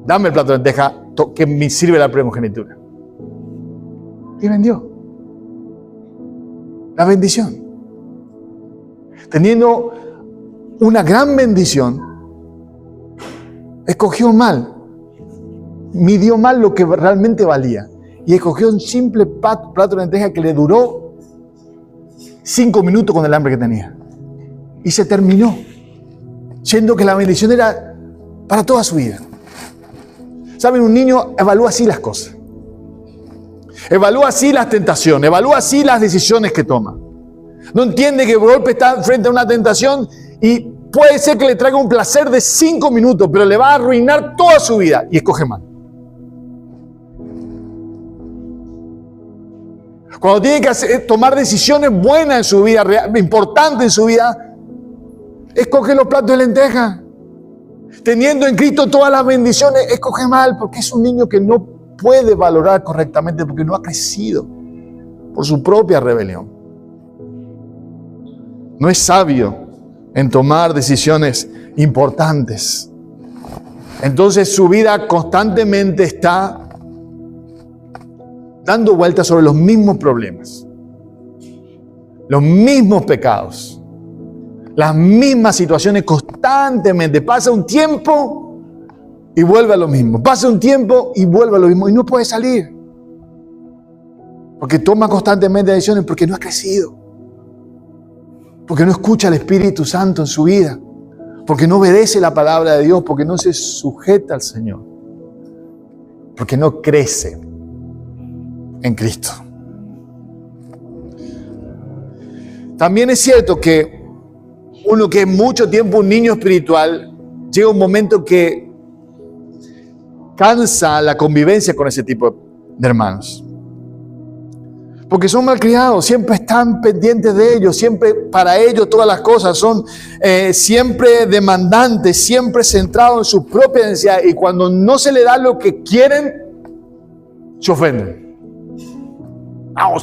dame el plato de lentejas que me sirve la primogenitura. Y vendió la bendición. Teniendo una gran bendición, escogió mal, midió mal lo que realmente valía y escogió un simple plato de lentejas que le duró 5 minutos con el hambre que tenía y se terminó, siendo que la bendición era para toda su vida. ¿Saben? Un niño evalúa así las cosas, evalúa así las tentaciones, evalúa así las decisiones que toma. No entiende que de golpe está frente a una tentación y puede ser que le traiga un placer de 5 minutos, pero le va a arruinar toda su vida y escoge mal. Cuando tiene que tomar decisiones buenas en su vida, importantes en su vida, escoge los platos de lentejas. Teniendo en Cristo todas las bendiciones, escoge mal porque es un niño que no puede valorar correctamente porque no ha crecido por su propia rebelión. No es sabio en tomar decisiones importantes. Entonces su vida constantemente está dando vueltas sobre los mismos problemas, los mismos pecados, las mismas situaciones constantemente. Pasa un tiempo y vuelve a lo mismo. Pasa un tiempo y vuelve a lo mismo. Y no puede salir. Porque toma constantemente decisiones porque no ha crecido. porque no escucha al Espíritu Santo en su vida, porque no obedece la palabra de Dios, porque no se sujeta al Señor, porque no crece en Cristo. También es cierto que uno que es mucho tiempo un niño espiritual, llega un momento que cansa la convivencia con ese tipo de hermanos. Porque son malcriados, siempre están pendientes de ellos, siempre para ellos todas las cosas son siempre demandantes, siempre centrados en su propia necesidad. Y cuando no se le da lo que quieren, se ofenden.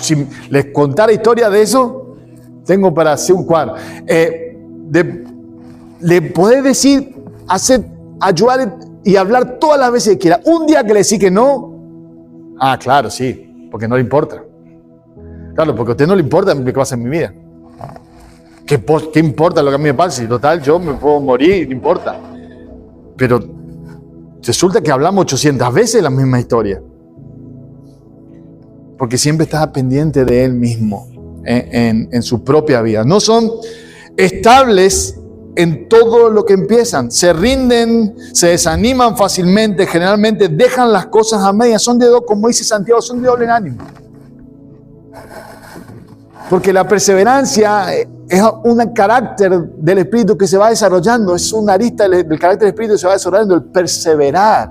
Si les contara historia de eso, tengo para hacer un cuadro. Le podés decir, ayudar y hablar todas las veces que quiera. Un día que le decís que no, claro, sí, porque no le importa. Claro, porque a usted no le importa lo que pasa en mi vida. ¿Qué importa lo que a mí me pase? Total, yo me puedo morir, no importa. Pero resulta que hablamos 800 veces la misma historia. Porque siempre está pendiente de él mismo en su propia vida. No son estables en todo lo que empiezan. Se rinden, se desaniman fácilmente, generalmente dejan las cosas a medias. Son como dice Santiago, son de doble ánimo. Porque la perseverancia es un carácter del Espíritu que se va desarrollando, es una arista del carácter del Espíritu que se va desarrollando, el perseverar,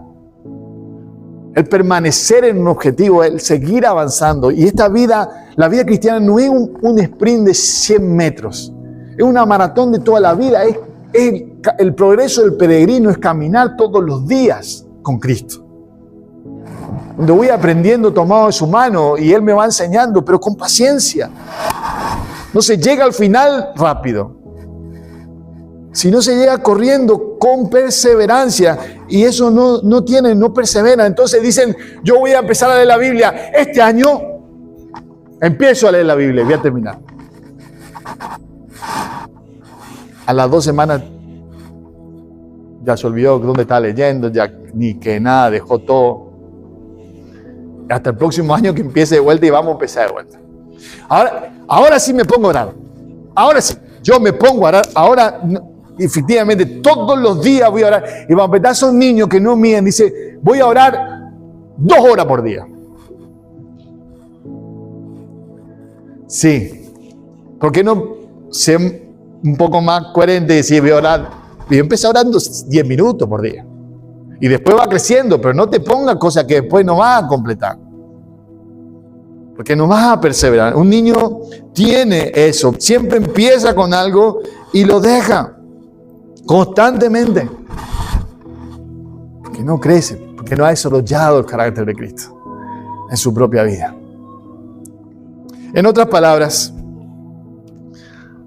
el permanecer en un objetivo, el seguir avanzando. Y esta vida, la vida cristiana no es un sprint de 100 metros, es una maratón de toda la vida, es el progreso del peregrino, es caminar todos los días con Cristo. Donde voy aprendiendo tomado de su mano y Él me va enseñando, pero con paciencia. No se llega al final rápido, sino se llega corriendo con perseverancia, y eso no persevera. Entonces dicen, yo voy a empezar a leer la Biblia. Este año empiezo a leer la Biblia y voy a terminar. A las 2 semanas ya se olvidó dónde está leyendo, ya ni que nada, dejó todo. Hasta el próximo año que empiece de vuelta y vamos a empezar de vuelta. Ahora sí me pongo a orar. Ahora sí, yo me pongo a orar. Ahora, efectivamente, todos los días voy a orar. Y van a empezar, son niños que no miden. Dice, voy a orar 2 horas por día. Sí. ¿Por qué no ser un poco más coherente y decir, voy a orar? Yo empecé orando 10 minutos por día. Y después va creciendo, pero no te pongas cosas que después no vas a completar. Porque no vas a perseverar. Un niño tiene eso. Siempre empieza con algo y lo deja constantemente. Porque no crece, porque no ha desarrollado el carácter de Cristo en su propia vida. En otras palabras,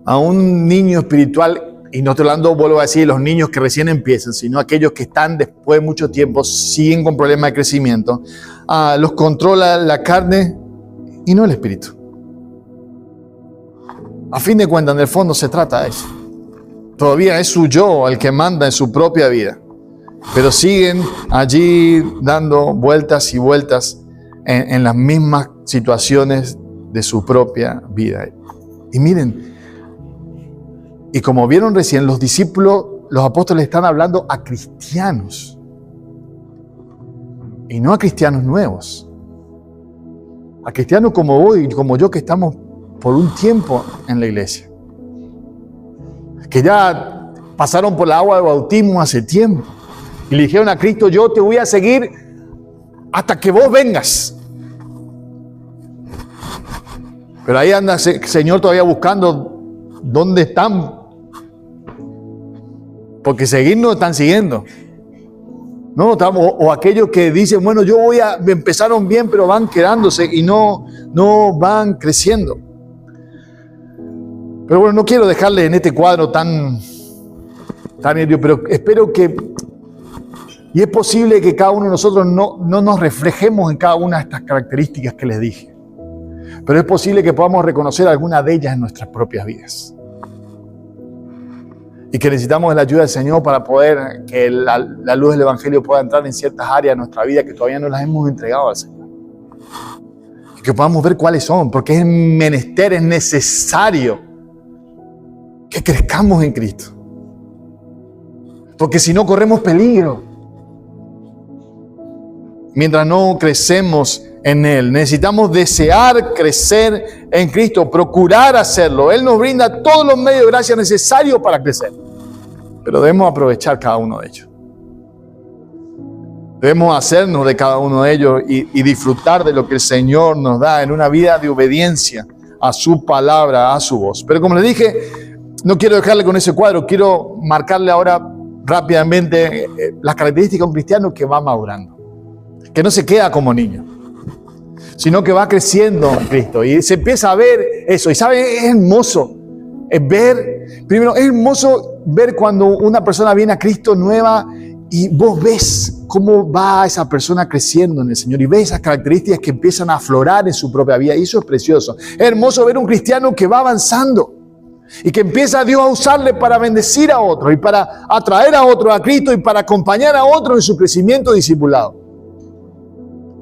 a un niño espiritual, y no estoy hablando, vuelvo a decir, los niños que recién empiezan, sino aquellos que están después de mucho tiempo, siguen con problemas de crecimiento, los controla la carne y no el espíritu. A fin de cuentas, en el fondo se trata de eso. Todavía es su yo el que manda en su propia vida, pero siguen allí dando vueltas y vueltas en las mismas situaciones de su propia vida. Y miren, y como vieron recién, los discípulos, los apóstoles están hablando a cristianos y no a cristianos nuevos. A cristianos como vos y como yo, que estamos por un tiempo en la iglesia, que ya pasaron por la agua de bautismo hace tiempo y le dijeron a Cristo, yo te voy a seguir hasta que vos vengas. Pero ahí anda el Señor todavía buscando dónde están, porque seguir no están siguiendo. No, o aquellos que dicen, bueno, empezaron bien, pero van quedándose y no van creciendo. Pero bueno, no quiero dejarle en este cuadro tan serio, pero espero que, y es posible que cada uno de nosotros no nos reflejemos en cada una de estas características que les dije, pero es posible que podamos reconocer alguna de ellas en nuestras propias vidas. Y que necesitamos la ayuda del Señor para poder que la luz del Evangelio pueda entrar en ciertas áreas de nuestra vida que todavía no las hemos entregado al Señor. Y que podamos ver cuáles son, porque es menester, es necesario que crezcamos en Cristo. Porque si no corremos peligro. Mientras no crecemos en Él. Necesitamos desear crecer en Cristo, procurar hacerlo. Él nos brinda todos los medios de gracia necesarios para crecer. Pero debemos aprovechar cada uno de ellos. Debemos hacernos de cada uno de ellos y disfrutar de lo que el Señor nos da en una vida de obediencia a su palabra, a su voz. Pero como les dije, no quiero dejarle con ese cuadro, quiero marcarle ahora rápidamente las características de un cristiano que va madurando, que no se queda como niño, sino que va creciendo en Cristo y se empieza a ver eso. Y sabe, es hermoso primero es hermoso ver cuando una persona viene a Cristo nueva y vos ves cómo va esa persona creciendo en el Señor y ves esas características que empiezan a aflorar en su propia vida, y eso es precioso. Es hermoso ver un cristiano que va avanzando y que empieza a Dios a usarle para bendecir a otros y para atraer a otros a Cristo y para acompañar a otros en su crecimiento discipulado.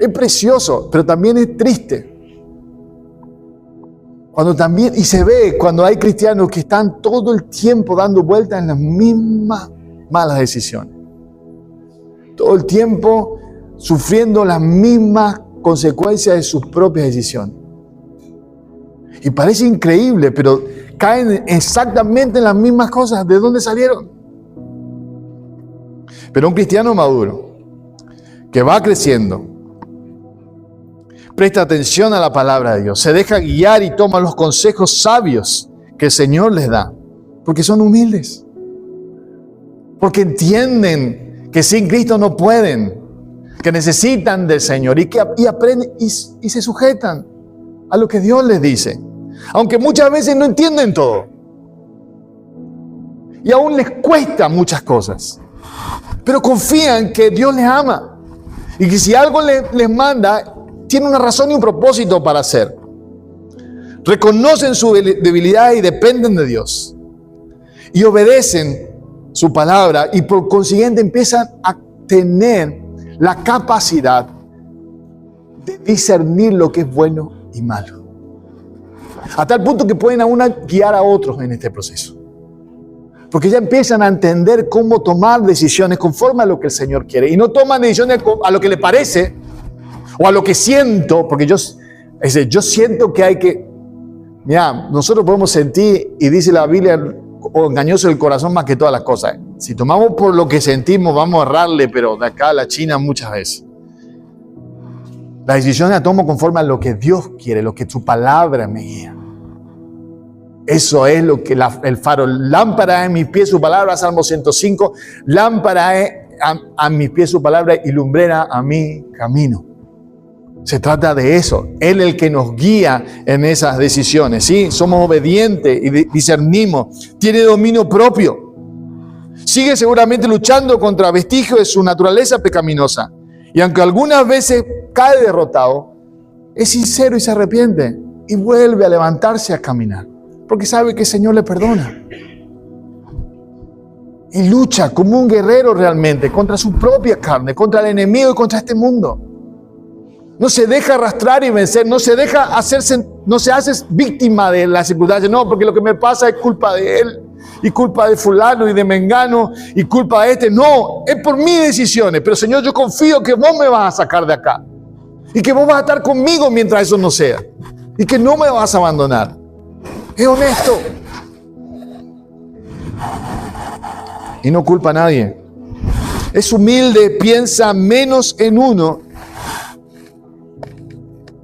Es precioso, pero también es triste. Y se ve cuando hay cristianos que están todo el tiempo dando vueltas en las mismas malas decisiones. Todo el tiempo sufriendo las mismas consecuencias de sus propias decisiones. Y parece increíble, pero caen exactamente en las mismas cosas. ¿De dónde salieron? Pero un cristiano maduro, que va creciendo, presta atención a la palabra de Dios, se deja guiar y toma los consejos sabios que el Señor les da, porque son humildes, porque entienden que sin Cristo no pueden, que necesitan del Señor y aprenden y se sujetan a lo que Dios les dice, aunque muchas veces no entienden todo y aún les cuesta muchas cosas, pero confían que Dios les ama y que si algo les manda, tiene una razón y un propósito para hacer. Reconocen su debilidad y dependen de Dios. Y obedecen su palabra y por consiguiente empiezan a tener la capacidad de discernir lo que es bueno y malo. A tal punto que pueden aún guiar a otros en este proceso. Porque ya empiezan a entender cómo tomar decisiones conforme a lo que el Señor quiere. Y no toman decisiones a lo que le parece, o a lo que siento, porque yo siento que hay que... Mira, nosotros podemos sentir, y dice la Biblia, engañoso el corazón más que todas las cosas. Si tomamos por lo que sentimos, vamos a errarle, pero de acá a la China muchas veces. Las decisiones las tomo conforme a lo que Dios quiere, lo que su palabra me guía. Eso es lo que el faro. Lámpara en mis pies su palabra, Salmo 105. Lámpara a mis pies su palabra y lumbrera a mi camino. Se trata de eso. Él es el que nos guía en esas decisiones. ¿Sí? Somos obedientes y discernimos. Tiene dominio propio. Sigue seguramente luchando contra vestigios de su naturaleza pecaminosa. Y aunque algunas veces cae derrotado, es sincero y se arrepiente. Y vuelve a levantarse a caminar. Porque sabe que el Señor le perdona. Y lucha como un guerrero realmente contra su propia carne, contra el enemigo y contra este mundo. No se deja arrastrar y vencer, no se hace víctima de las circunstancias. No, porque lo que me pasa es culpa de él, y culpa de fulano y de mengano, y culpa de este. No, es por mis decisiones. Pero Señor, yo confío que vos me vas a sacar de acá. Y que vos vas a estar conmigo mientras eso no sea. Y que no me vas a abandonar. Es honesto. Y no culpa a nadie. Es humilde, piensa menos en uno,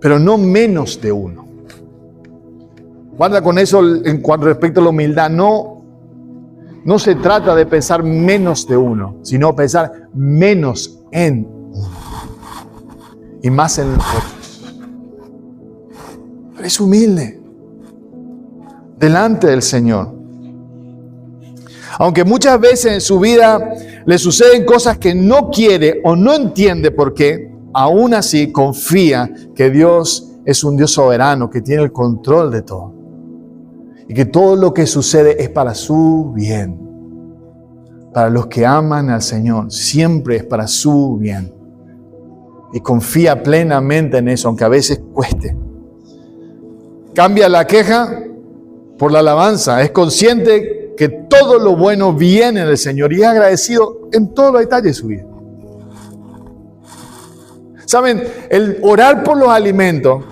pero no menos de uno. Guarda con eso en cuanto respecto a la humildad. No se trata de pensar menos de uno, sino pensar menos en uno y más en los otros. Pero es humilde delante del Señor. Aunque muchas veces en su vida le suceden cosas que no quiere o no entiende por qué, aún así confía que Dios es un Dios soberano, que tiene el control de todo. Y que todo lo que sucede es para su bien. Para los que aman al Señor, siempre es para su bien. Y confía plenamente en eso, aunque a veces cueste. Cambia la queja por la alabanza. Es consciente que todo lo bueno viene del Señor y es agradecido en todos los detalles de su vida. ¿Saben? El orar por los alimentos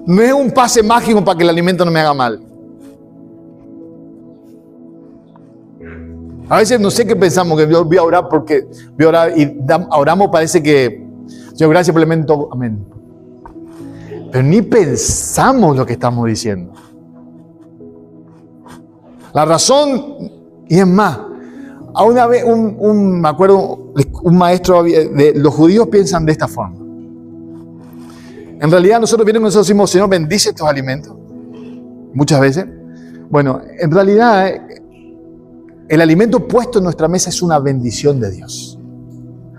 no es un pase mágico para que el alimento no me haga mal. A veces no sé qué pensamos, que voy a orar porque voy a orar y oramos, parece que, Señor, gracias por el alimento, amén. Pero ni pensamos lo que estamos diciendo. La razón, y es más, a una vez me acuerdo, un maestro de los judíos piensan de esta forma. En realidad nosotros decimos, Señor, bendice estos alimentos. Muchas veces. Bueno, en realidad el alimento puesto en nuestra mesa es una bendición de Dios.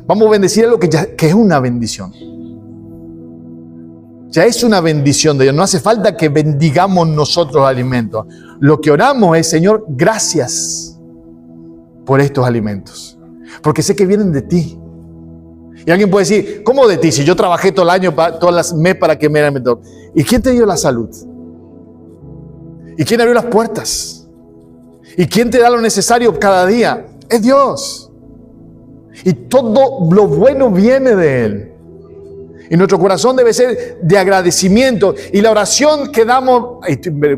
Vamos a bendecir algo que es una bendición. Ya es una bendición de Dios. No hace falta que bendigamos nosotros alimentos. Lo que oramos es, Señor, gracias por estos alimentos. Porque sé que vienen de ti. Y alguien puede decir, ¿cómo de ti? Si yo trabajé todo el año, todas las meses para que me alimenten. ¿Y quién te dio la salud? ¿Y quién abrió las puertas? ¿Y quién te da lo necesario cada día? Es Dios. Y todo lo bueno viene de Él. Y nuestro corazón debe ser de agradecimiento. Y la oración que damos,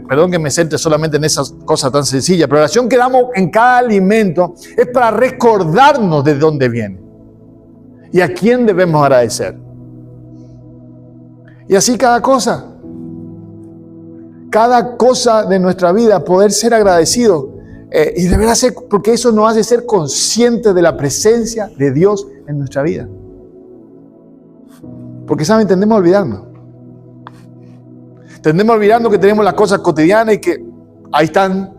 perdón que me centre solamente en esas cosas tan sencillas, pero la oración que damos en cada alimento es para recordarnos de dónde viene y a quién debemos agradecer. Y así cada cosa de nuestra vida, poder ser agradecido. Y deberá ser, porque eso nos hace ser conscientes de la presencia de Dios en nuestra vida. Porque, ¿saben? Tendemos a olvidarnos. Tendemos a olvidarnos que tenemos las cosas cotidianas y que ahí están.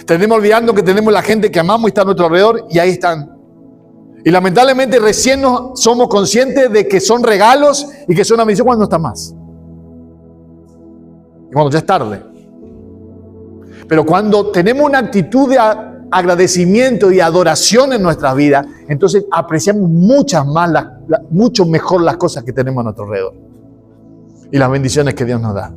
Tendemos a olvidarnos que tenemos la gente que amamos y está a nuestro alrededor y ahí están. Y lamentablemente recién somos conscientes de que son regalos y que son una bendición cuando no está más. Y cuando ya es tarde. Pero cuando tenemos una actitud de agradecimiento y adoración en nuestras vidas, entonces apreciamos mucho mejor las cosas que tenemos a nuestro alrededor y las bendiciones que Dios nos da.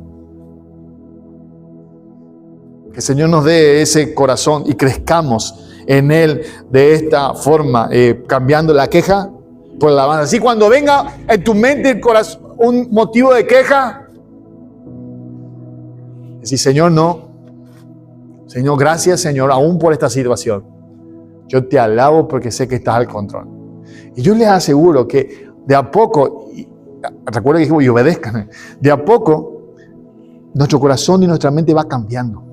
Que el Señor nos dé ese corazón y crezcamos en Él de esta forma, cambiando la queja por la alabanza. Así cuando venga en tu mente el corazón, un motivo de queja, decir, Señor, no. Señor, gracias, Señor, aún por esta situación. Yo te alabo porque sé que estás al control. Y yo les aseguro que de a poco, recuerden que dijimos, y obedezcan, de a poco, nuestro corazón y nuestra mente va cambiando.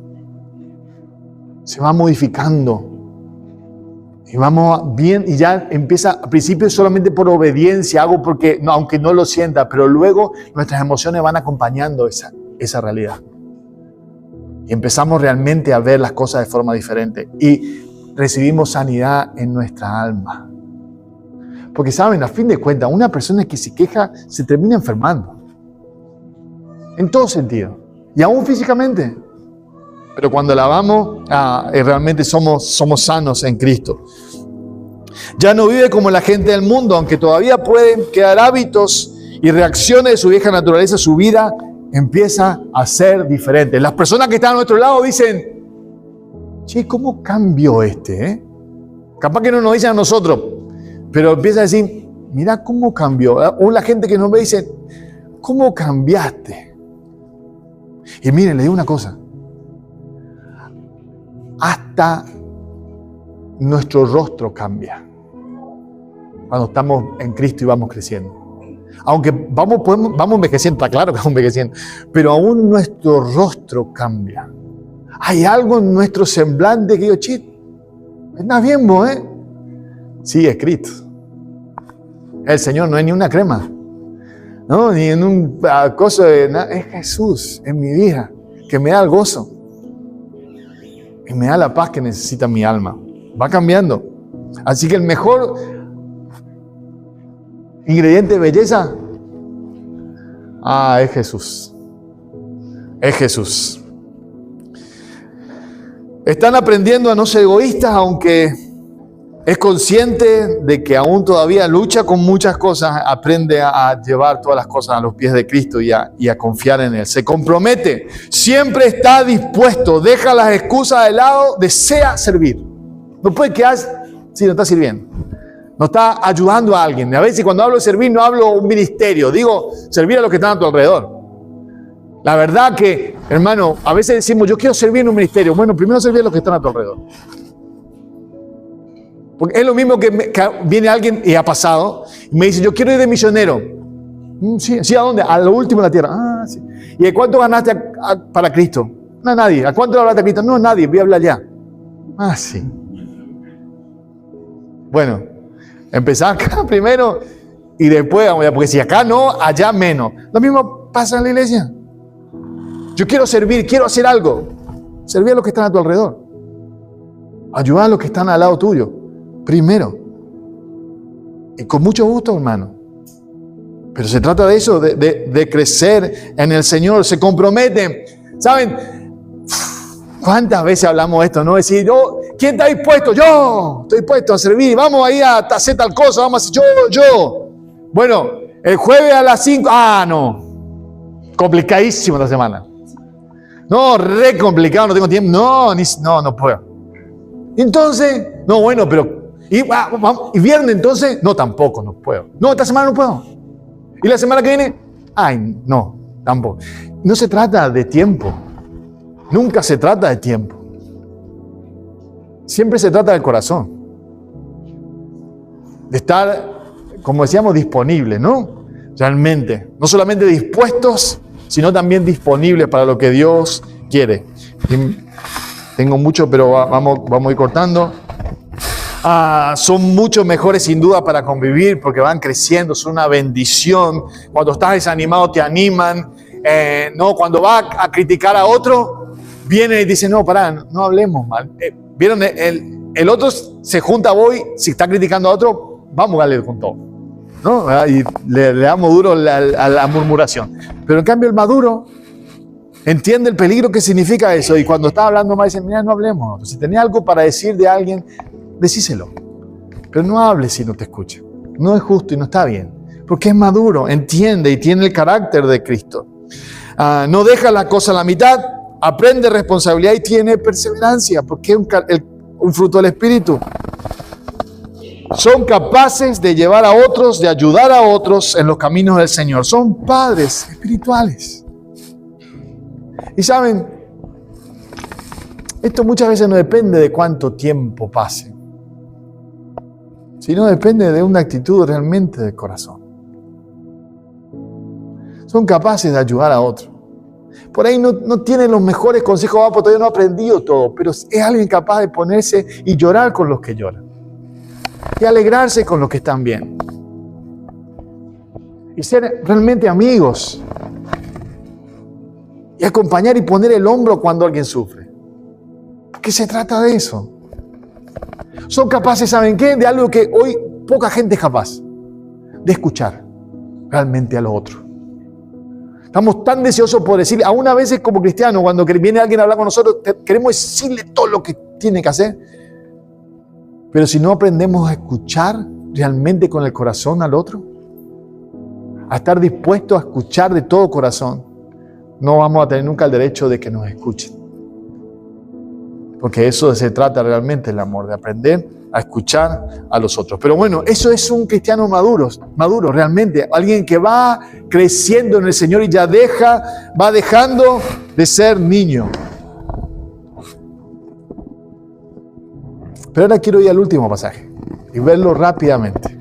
Se va modificando. Y vamos bien, y ya empieza, al principio solamente por obediencia, hago porque, no, aunque no lo sienta, pero luego nuestras emociones van acompañando esa realidad. Y empezamos realmente a ver las cosas de forma diferente. Y recibimos sanidad en nuestra alma. Porque saben, a fin de cuentas, una persona que se queja se termina enfermando. En todo sentido. Y aún físicamente. Pero cuando la amamos, realmente somos sanos en Cristo. Ya no vive como la gente del mundo, aunque todavía pueden quedar hábitos y reacciones de su vieja naturaleza, su vida empieza a ser diferente. Las personas que están a nuestro lado dicen, che, ¿cómo cambió este? Capaz que no nos dicen a nosotros, pero empieza a decir, mira cómo cambió. O la gente que nos ve dice, ¿cómo cambiaste? Y miren, le digo una cosa. Hasta nuestro rostro cambia cuando estamos en Cristo y vamos creciendo. Aunque vamos envejeciendo, está claro que vamos envejeciendo, pero aún nuestro rostro cambia. Hay algo en nuestro semblante que digo, che, ¿estás bien vos, Sí, es Cristo. El Señor no es ni una crema, no, ni en un cosa de nada. Es Jesús en mi vida, que me da el gozo y me da la paz que necesita mi alma. Va cambiando. Así que el mejor ingrediente de belleza, es Jesús. Es Jesús. Están aprendiendo a no ser egoístas, aunque es consciente de que aún todavía lucha con muchas cosas, aprende a llevar todas las cosas a los pies de Cristo y a confiar en Él. Se compromete, siempre está dispuesto, deja las excusas de lado, desea servir. No puede quedar si no está sirviendo. No está ayudando a alguien. A veces cuando hablo de servir no hablo de un ministerio, digo servir a los que están a tu alrededor. La verdad que, hermano, a veces decimos yo quiero servir en un ministerio. Bueno, primero servir a los que están a tu alrededor. Porque es lo mismo que viene alguien, y ha pasado, y me dice, yo quiero ir de misionero. Sí, ¿a dónde? A lo último de la tierra. Ah, sí. ¿Y de cuánto ganaste para Cristo? No, nadie. ¿A cuánto le hablaste a Cristo? No, nadie. Voy a hablar allá. Ah, sí. Bueno, empezar acá primero y después vamos allá. Porque si acá no, allá menos. Lo mismo pasa en la iglesia. Yo quiero servir, quiero hacer algo. Servir a los que están a tu alrededor. Ayudar a los que están al lado tuyo. Primero. Y con mucho gusto, hermano. Pero se trata de eso, de crecer en el Señor. Se comprometen. ¿Saben? ¿Cuántas veces hablamos de esto? No decir, ¿quién está dispuesto? Yo estoy dispuesto a servir. Vamos ahí a hacer tal cosa. Vamos a hacer yo. Bueno, el jueves a las 5. No. Complicadísimo esta semana. No, re complicado, no tengo tiempo. No puedo. Entonces, no, bueno, pero... ¿Y viernes entonces? No, tampoco, no puedo. No, esta semana no puedo. ¿Y la semana que viene? Ay, no, tampoco. No se trata de tiempo. Nunca se trata de tiempo. Siempre se trata del corazón. De estar, como decíamos, disponibles, ¿no? Realmente. No solamente dispuestos, sino también disponibles para lo que Dios quiere. Y tengo mucho, pero vamos a ir cortando. Son mucho mejores sin duda para convivir porque van creciendo, son una bendición. Cuando estás desanimado te animan. No, cuando vas a criticar a otro, vienen y dicen, no, pará, no hablemos mal. ¿Vieron? El otro se junta hoy, si está criticando a otro, vamos a darle con todo, ¿no? Y le damos duro a la murmuración. Pero en cambio el maduro entiende el peligro que significa eso. Y cuando está hablando mal, dice, mira, no hablemos. Si tenés algo para decir de alguien, decíselo, pero no hables si no te escucha. No es justo y no está bien, porque es maduro, entiende y tiene el carácter de Cristo. No deja la cosa a la mitad, aprende responsabilidad y tiene perseverancia, porque es un fruto del Espíritu. Son capaces de llevar a otros, de ayudar a otros en los caminos del Señor. Son padres espirituales. Y saben, esto muchas veces no depende de cuánto tiempo pase, sino depende de una actitud realmente del corazón. Son capaces de ayudar a otros. Por ahí no tienen los mejores consejos, porque todavía no ha aprendido todo, pero es alguien capaz de ponerse y llorar con los que lloran. Y alegrarse con los que están bien. Y ser realmente amigos. Y acompañar y poner el hombro cuando alguien sufre. Porque se trata de eso. Son capaces, ¿saben qué? De algo que hoy poca gente es capaz. De escuchar realmente a los otros. Estamos tan deseosos por decirle, aún a veces como cristianos, cuando viene alguien a hablar con nosotros, queremos decirle todo lo que tiene que hacer. Pero si no aprendemos a escuchar realmente con el corazón al otro, a estar dispuestos a escuchar de todo corazón, no vamos a tener nunca el derecho de que nos escuchen. Porque eso se trata realmente el amor, de aprender a escuchar a los otros. Pero bueno, eso es un cristiano maduro realmente. Alguien que va creciendo en el Señor y ya va dejando de ser niño. Pero ahora quiero ir al último pasaje y verlo rápidamente.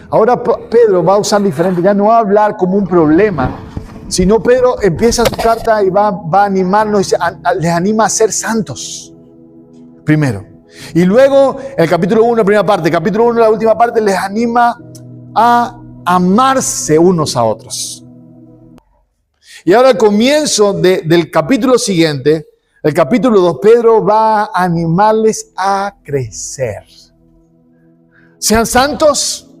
Ahora Pedro va a usar diferente, ya no va a hablar como un problema, sino Pedro empieza su carta y va a animarnos, les anima a ser santos, primero. Y luego, el capítulo 1, la primera parte, capítulo 1, la última parte, les anima a amarse unos a otros. Y ahora al comienzo del capítulo siguiente, el capítulo 2, Pedro va a animarles a crecer. Sean santos,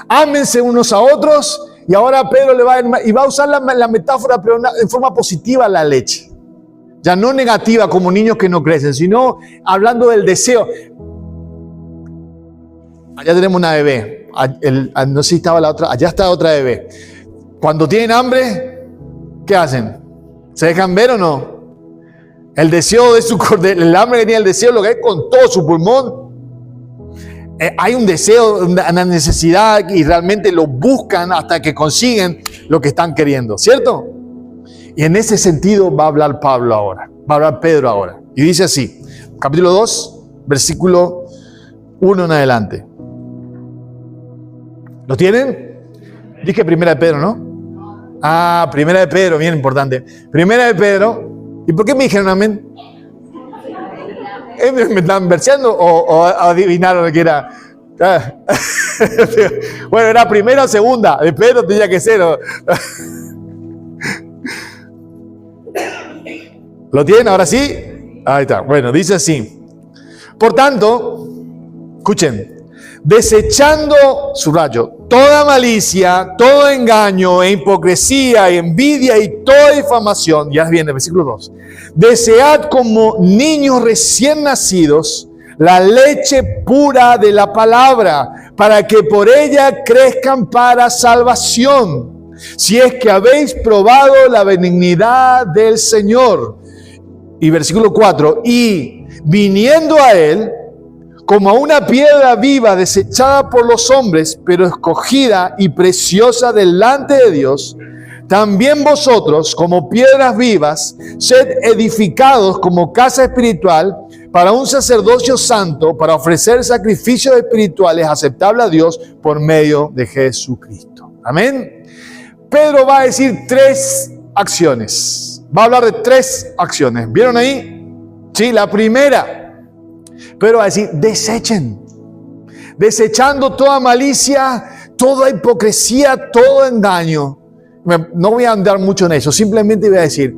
ámense unos a otros. Y ahora Pedro va a usar la metáfora, pero en forma positiva, la leche. Ya no negativa como niños que no crecen, sino hablando del deseo. Allá tenemos una bebé. No sé si estaba la otra. Allá está otra bebé. Cuando tienen hambre, ¿qué hacen? ¿Se dejan ver o no? El deseo el hambre que tiene el deseo, lo que hay con todo su pulmón. Hay un deseo, una necesidad y realmente lo buscan hasta que consiguen lo que están queriendo, ¿cierto? Y en ese sentido va a hablar Pablo ahora, va a hablar Pedro ahora. Y dice así, capítulo 2, versículo 1 en adelante. ¿Lo tienen? Dije primera de Pedro, ¿no? Ah, primera de Pedro, bien importante. Primera de Pedro. ¿Y por qué me dijeron amén? ¿Me están verseando o adivinaron lo que era? Bueno, era primera o segunda. De Pedro tenía que ser. ¿Lo tienen ahora sí? Ahí está. Bueno, dice así. Por tanto, escuchen. Desechando, subrayo, toda malicia, todo engaño e hipocresía, envidia y toda difamación. Ya viene el versículo 2. Desead como niños recién nacidos la leche pura de la palabra, para que por ella crezcan para salvación, si es que habéis probado la benignidad del Señor. Y versículo 4. Y viniendo a él, como a una piedra viva desechada por los hombres, pero escogida y preciosa delante de Dios, también vosotros, como piedras vivas, sed edificados como casa espiritual para un sacerdocio santo, para ofrecer sacrificios espirituales aceptables a Dios por medio de Jesucristo. Amén. Pedro va a decir 3 acciones. Va a hablar de 3 acciones. ¿Vieron ahí? Sí, la primera. Pero va a decir, desechen. Desechando toda malicia, toda hipocresía, todo engaño. No voy a andar mucho en eso. Simplemente voy a decir,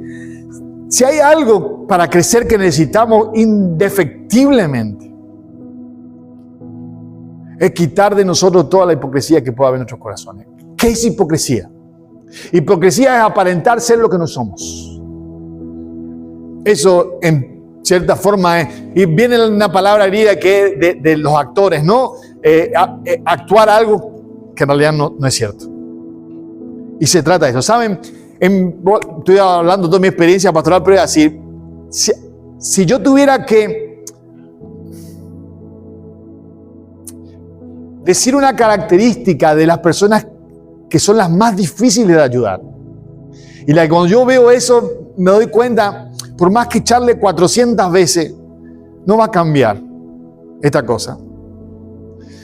si hay algo para crecer que necesitamos indefectiblemente, es quitar de nosotros toda la hipocresía que pueda haber en nuestros corazones. ¿Qué es hipocresía? Hipocresía es aparentar ser lo que no somos. Eso en cierta forma es, y viene una palabra griega que es de los actores, ¿no? Actuar algo que en realidad no es cierto. Y se trata de eso. ¿Saben? Estoy hablando de toda mi experiencia pastoral, pero voy a decir, si yo tuviera que decir una característica de las personas que son las más difíciles de ayudar, y cuando yo veo eso, me doy cuenta, por más que echarle 400 veces, no va a cambiar esta cosa.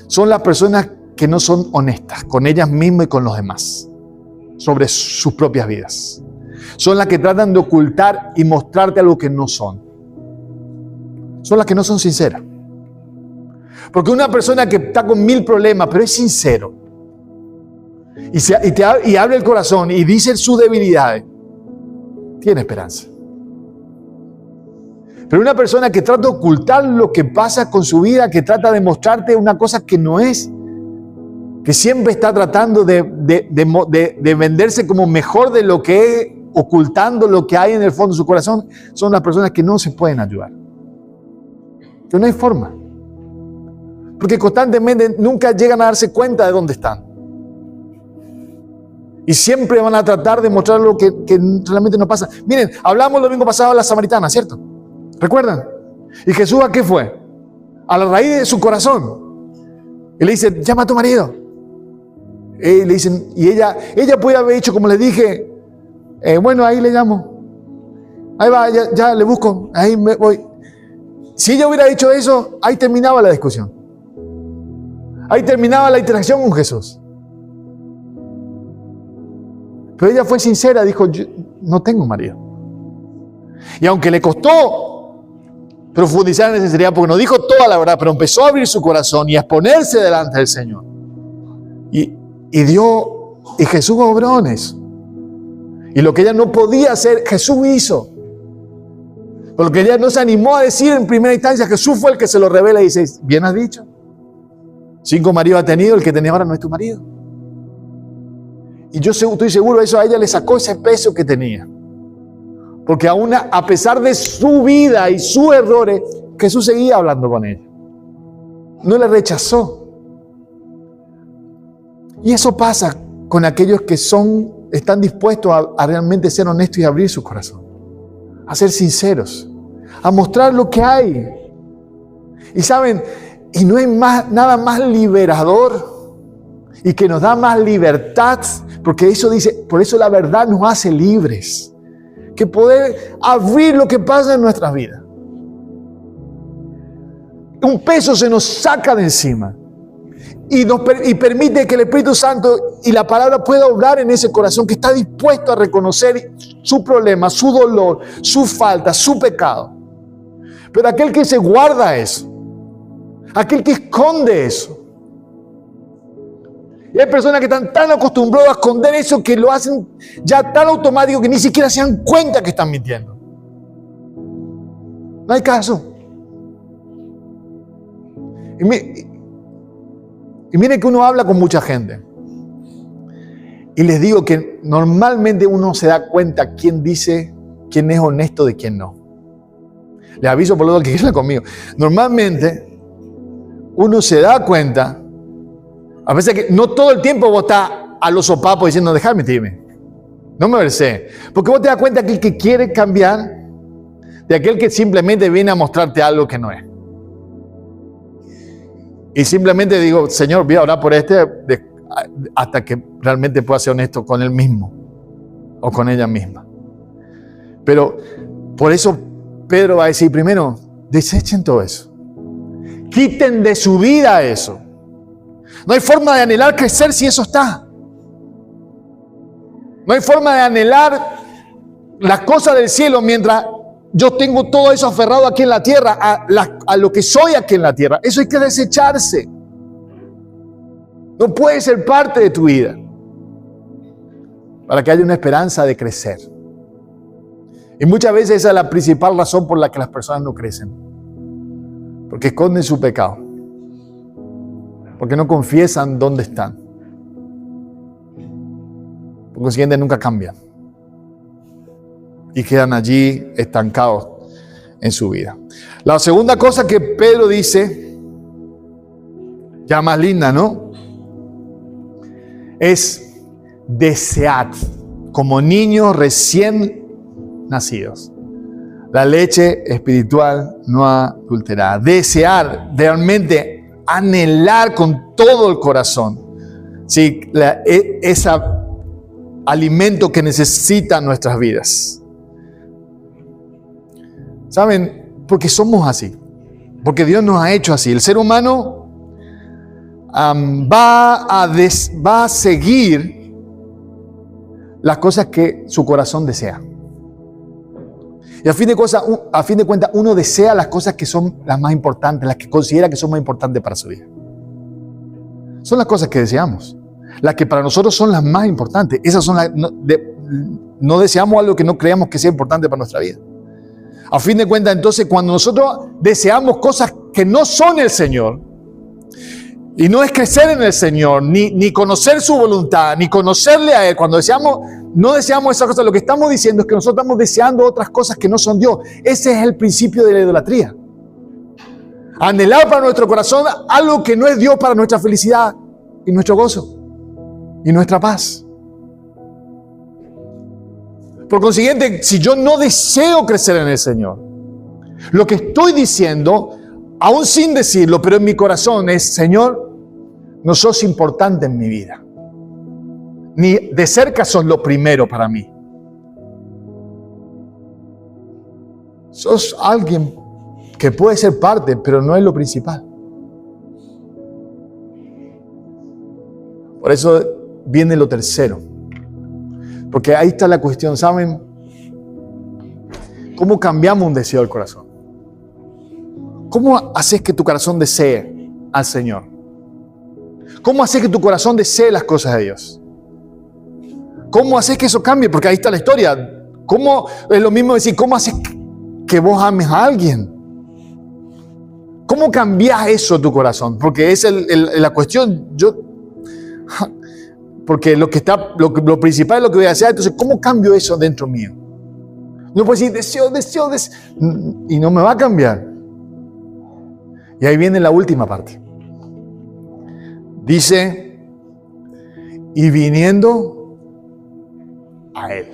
Son las personas que no son honestas con ellas mismas y con los demás sobre sus propias vidas. Son las que tratan de ocultar y mostrarte algo que no son. Son las que no son sinceras. Porque una persona que está con 1000 problemas, pero es sincero, y abre el corazón y dice sus debilidades, tiene esperanza. Pero una persona que trata de ocultar lo que pasa con su vida, que trata de mostrarte una cosa que no es, que siempre está tratando de venderse como mejor de lo que es, ocultando lo que hay en el fondo de su corazón, son las personas que no se pueden ayudar. Que no hay forma. Porque constantemente nunca llegan a darse cuenta de dónde están. Y siempre van a tratar de mostrar lo que realmente no pasa. Miren, hablamos el domingo pasado de la samaritana, ¿cierto? ¿Recuerdan? ¿Y Jesús a qué fue? A la raíz de su corazón. Y le dice, llama a tu marido. Y le dicen, y ella podía haber dicho, como le dije, bueno, ahí le llamo. Ahí va, ya le busco, ahí me voy. Si ella hubiera dicho eso, ahí terminaba la discusión. Ahí terminaba la interacción con Jesús. Pero ella fue sincera, dijo, yo no tengo marido. Y aunque le costó profundizar en esa sinceridad, porque no dijo toda la verdad, pero empezó a abrir su corazón y a exponerse delante del Señor. Y Jesús obró en eso. Y lo que ella no podía hacer, Jesús hizo. Pero lo que ella no se animó a decir en primera instancia, Jesús fue el que se lo revela y dice, bien has dicho. 5 maridos ha tenido, el que tenía ahora no es tu marido. Y yo estoy seguro, eso a ella le sacó ese peso que tenía. Porque aún a pesar de su vida y sus errores, Jesús seguía hablando con ella. No le rechazó. Y eso pasa con aquellos que están dispuestos a realmente ser honestos y abrir su corazón, a ser sinceros, a mostrar lo que hay. Y saben, y no hay nada más liberador y que nos da más libertad, porque eso dice, por eso la verdad nos hace libres, que poder abrir lo que pasa en nuestras vidas. Un peso se nos saca de encima y permite que el Espíritu Santo y la palabra pueda obrar en ese corazón que está dispuesto a reconocer su problema, su dolor, su falta, su pecado. Pero aquel que se guarda eso, aquel que esconde eso, y hay personas que están tan acostumbradas a esconder eso que lo hacen ya tan automático que ni siquiera se dan cuenta que están mintiendo. No hay caso. Y miren que uno habla con mucha gente. Y les digo que normalmente uno se da cuenta quién es honesto de quién no. Les aviso por lo que quieran conmigo. Normalmente uno se da cuenta, a veces que no todo el tiempo vos estás a los sopapos diciendo, dejad mentirme, no me versé. Porque vos te das cuenta que el que quiere cambiar de aquel que simplemente viene a mostrarte algo que no es. Y simplemente digo, Señor, voy a orar por hasta que realmente pueda ser honesto con él mismo o con ella misma. Pero por eso Pedro va a decir primero, desechen todo eso. Quiten de su vida eso. No hay forma de anhelar crecer si eso está. No hay forma de anhelar las cosas del cielo mientras yo tengo todo eso aferrado aquí en la tierra, a lo que soy aquí en la tierra. Eso hay que desecharse. No puede ser parte de tu vida para que haya una esperanza de crecer. Y muchas veces esa es la principal razón por la que las personas no crecen. Porque esconden su pecado. Porque no confiesan dónde están. Por consiguiente nunca cambian. Y quedan allí estancados en su vida. La segunda cosa que Pedro dice, ya más linda, ¿no? Es desead, como niños recién nacidos, la leche espiritual no adulterada. Desear, realmente anhelar con todo el corazón, ¿sí? Ese alimento que necesitan nuestras vidas. ¿Saben? Porque somos así. Porque Dios nos ha hecho así. El ser humano va a seguir las cosas que su corazón desea. Y a fin de cuentas, uno desea las cosas que son las más importantes, las que considera que son más importantes para su vida. Son las cosas que deseamos. Las que para nosotros son las más importantes. Esas son no deseamos algo que no creamos que sea importante para nuestra vida. A fin de cuentas, entonces, cuando nosotros deseamos cosas que no son el Señor, y no es crecer en el Señor, ni conocer su voluntad, ni conocerle a Él, cuando no deseamos esas cosas, lo que estamos diciendo es que nosotros estamos deseando otras cosas que no son Dios. Ese es el principio de la idolatría. Anhelar para nuestro corazón algo que no es Dios para nuestra felicidad y nuestro gozo y nuestra paz. Por consiguiente, si yo no deseo crecer en el Señor, lo que estoy diciendo, aún sin decirlo, pero en mi corazón es, Señor, no sos importante en mi vida. Ni de cerca sos lo primero para mí. Sos alguien que puede ser parte, pero no es lo principal. Por eso viene lo tercero. Porque ahí está la cuestión, ¿saben? ¿Cómo cambiamos un deseo del corazón? ¿Cómo haces que tu corazón desee al Señor? ¿Cómo haces que tu corazón desee las cosas de Dios? ¿Cómo haces que eso cambie? Porque ahí está la historia. ¿Cómo es lo mismo decir, cómo haces que vos ames a alguien? ¿Cómo cambias eso en tu corazón? Porque es la cuestión. Porque lo principal es lo que voy a hacer. Entonces, ¿cómo cambio eso dentro mío? No puedo decir, deseo, y no me va a cambiar. Y ahí viene la última parte. Dice, y viniendo a Él.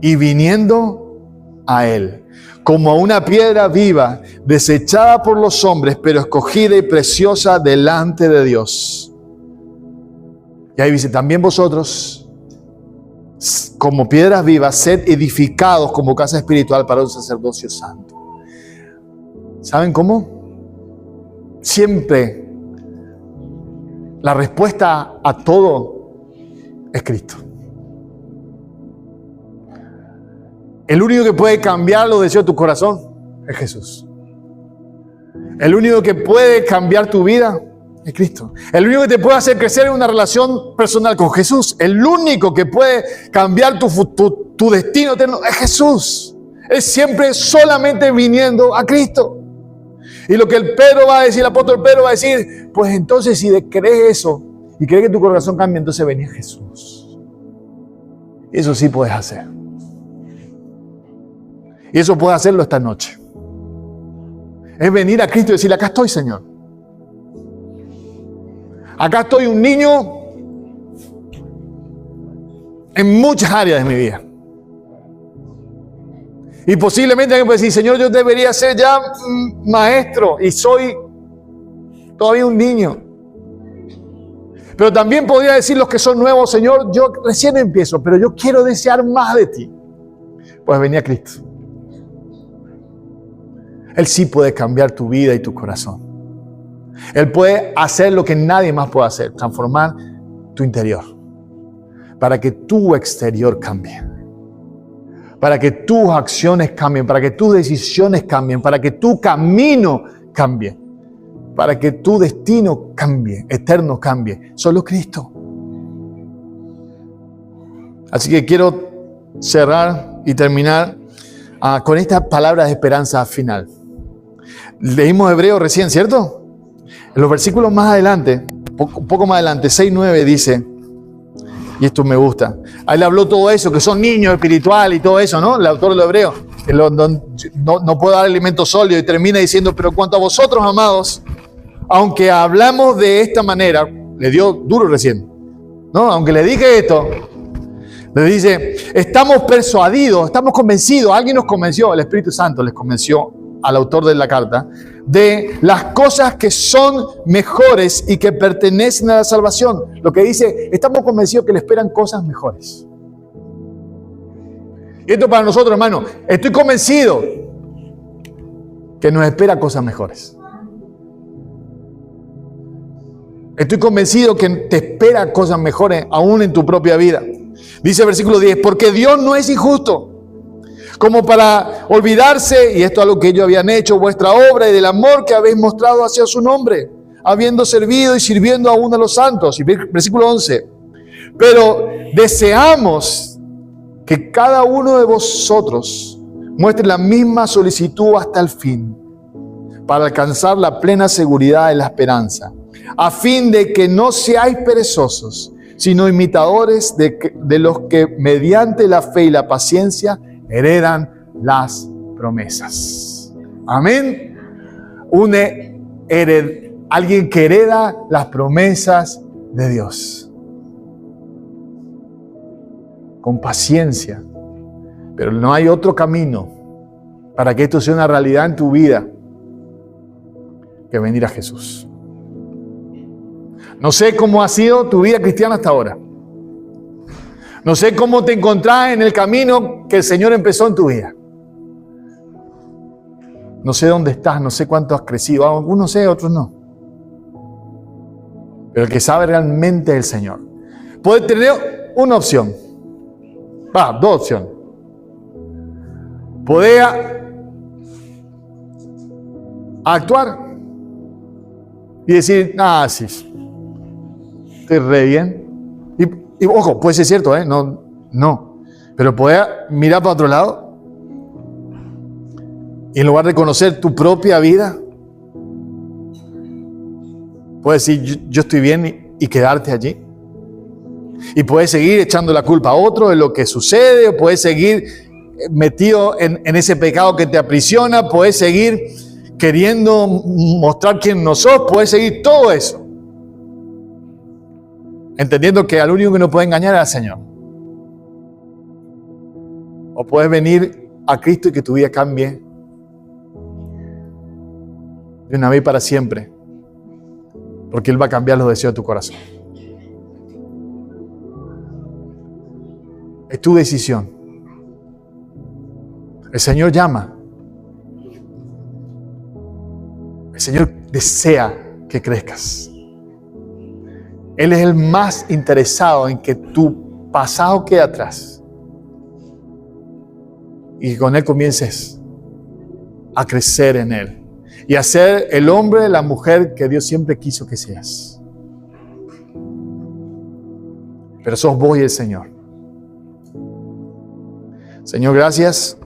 Y viniendo a Él. Como a una piedra viva, desechada por los hombres, pero escogida y preciosa delante de Dios. Y ahí dice, también vosotros, como piedras vivas, sed edificados como casa espiritual para un sacerdocio santo. ¿Saben cómo? Siempre la respuesta a todo es Cristo. El único que puede cambiar los deseos de tu corazón es Jesús. El único que puede cambiar tu vida es Cristo. El único que te puede hacer crecer en una relación personal con Jesús. El único que puede cambiar tu destino eterno es Jesús. Es siempre solamente viniendo a Cristo. Y lo que el apóstol Pedro va a decir, pues entonces si crees eso y crees que tu corazón cambie, entonces vení a Jesús. Y eso sí puedes hacer. Y eso puedes hacerlo esta noche. Es venir a Cristo y decirle, acá estoy, Señor. Acá estoy, un niño en muchas áreas de mi vida. Y posiblemente alguien puede decir, Señor, yo debería ser ya maestro y soy todavía un niño. Pero también podría decir los que son nuevos, Señor, yo recién empiezo, pero yo quiero desear más de ti. Pues vení a Cristo. Él sí puede cambiar tu vida y tu corazón. Él puede hacer lo que nadie más puede hacer, transformar tu interior, para que tu exterior cambie, para que tus acciones cambien, para que tus decisiones cambien, para que tu camino cambie, para que tu destino cambie, eterno cambie. Solo Cristo. Así que quiero cerrar y terminar con esta palabra de esperanza final. Leímos Hebreos recién, ¿cierto? En los versículos más adelante, un poco más adelante, 6-9 dice, y esto me gusta, ahí le habló todo eso, que son niños espirituales y todo eso, ¿no? El autor de los Hebreos, que no puede dar alimento sólido, y termina diciendo, pero cuanto a vosotros, amados, aunque hablamos de esta manera, le dio duro recién, ¿no? Aunque le dije esto, le dice, estamos persuadidos, estamos convencidos, alguien nos convenció, el Espíritu Santo les convenció al autor de la carta, de las cosas que son mejores y que pertenecen a la salvación. Lo que dice, estamos convencidos que le esperan cosas mejores. Y esto para nosotros, hermano, estoy convencido que nos espera cosas mejores. Estoy convencido que te espera cosas mejores aún en tu propia vida. Dice el versículo 10, porque Dios no es injusto como para olvidarse, y esto es algo que ellos habían hecho, vuestra obra y del amor que habéis mostrado hacia su nombre, habiendo servido y sirviendo aún a los santos. Y versículo 11, pero deseamos que cada uno de vosotros muestre la misma solicitud hasta el fin, para alcanzar la plena seguridad de la esperanza, a fin de que no seáis perezosos, sino imitadores de los que mediante la fe y la paciencia heredan las promesas. Amén. Alguien que hereda las promesas de Dios. Con paciencia. Pero no hay otro camino para que esto sea una realidad en tu vida que venir a Jesús. No sé cómo ha sido tu vida cristiana hasta ahora. No sé cómo te encontrás en el camino que el Señor empezó en tu vida. No sé dónde estás, no sé cuánto has crecido. Algunos sé, otros no. Pero el que sabe realmente es el Señor. Puede tener una opción. Dos opciones. Puede actuar y decir, sí, estoy re bien. Y ojo, puede ser cierto, no. Pero puede mirar para otro lado y en lugar de conocer tu propia vida, puedes decir, yo estoy bien y quedarte allí. Y puedes seguir echando la culpa a otro de lo que sucede, o puedes seguir metido en ese pecado que te aprisiona, puedes seguir queriendo mostrar quién no sos, puedes seguir todo eso. entendiendo que al único que nos puede engañar es al Señor. O puedes venir a Cristo y que tu vida cambie de una vez para siempre, porque Él va a cambiar los deseos de tu corazón. Es tu decisión. El Señor llama. El Señor desea que crezcas. Él es el más interesado en que tu pasado quede atrás y que con Él comiences a crecer en Él y a ser el hombre, la mujer que Dios siempre quiso que seas. Pero sos vos y el Señor. Señor, gracias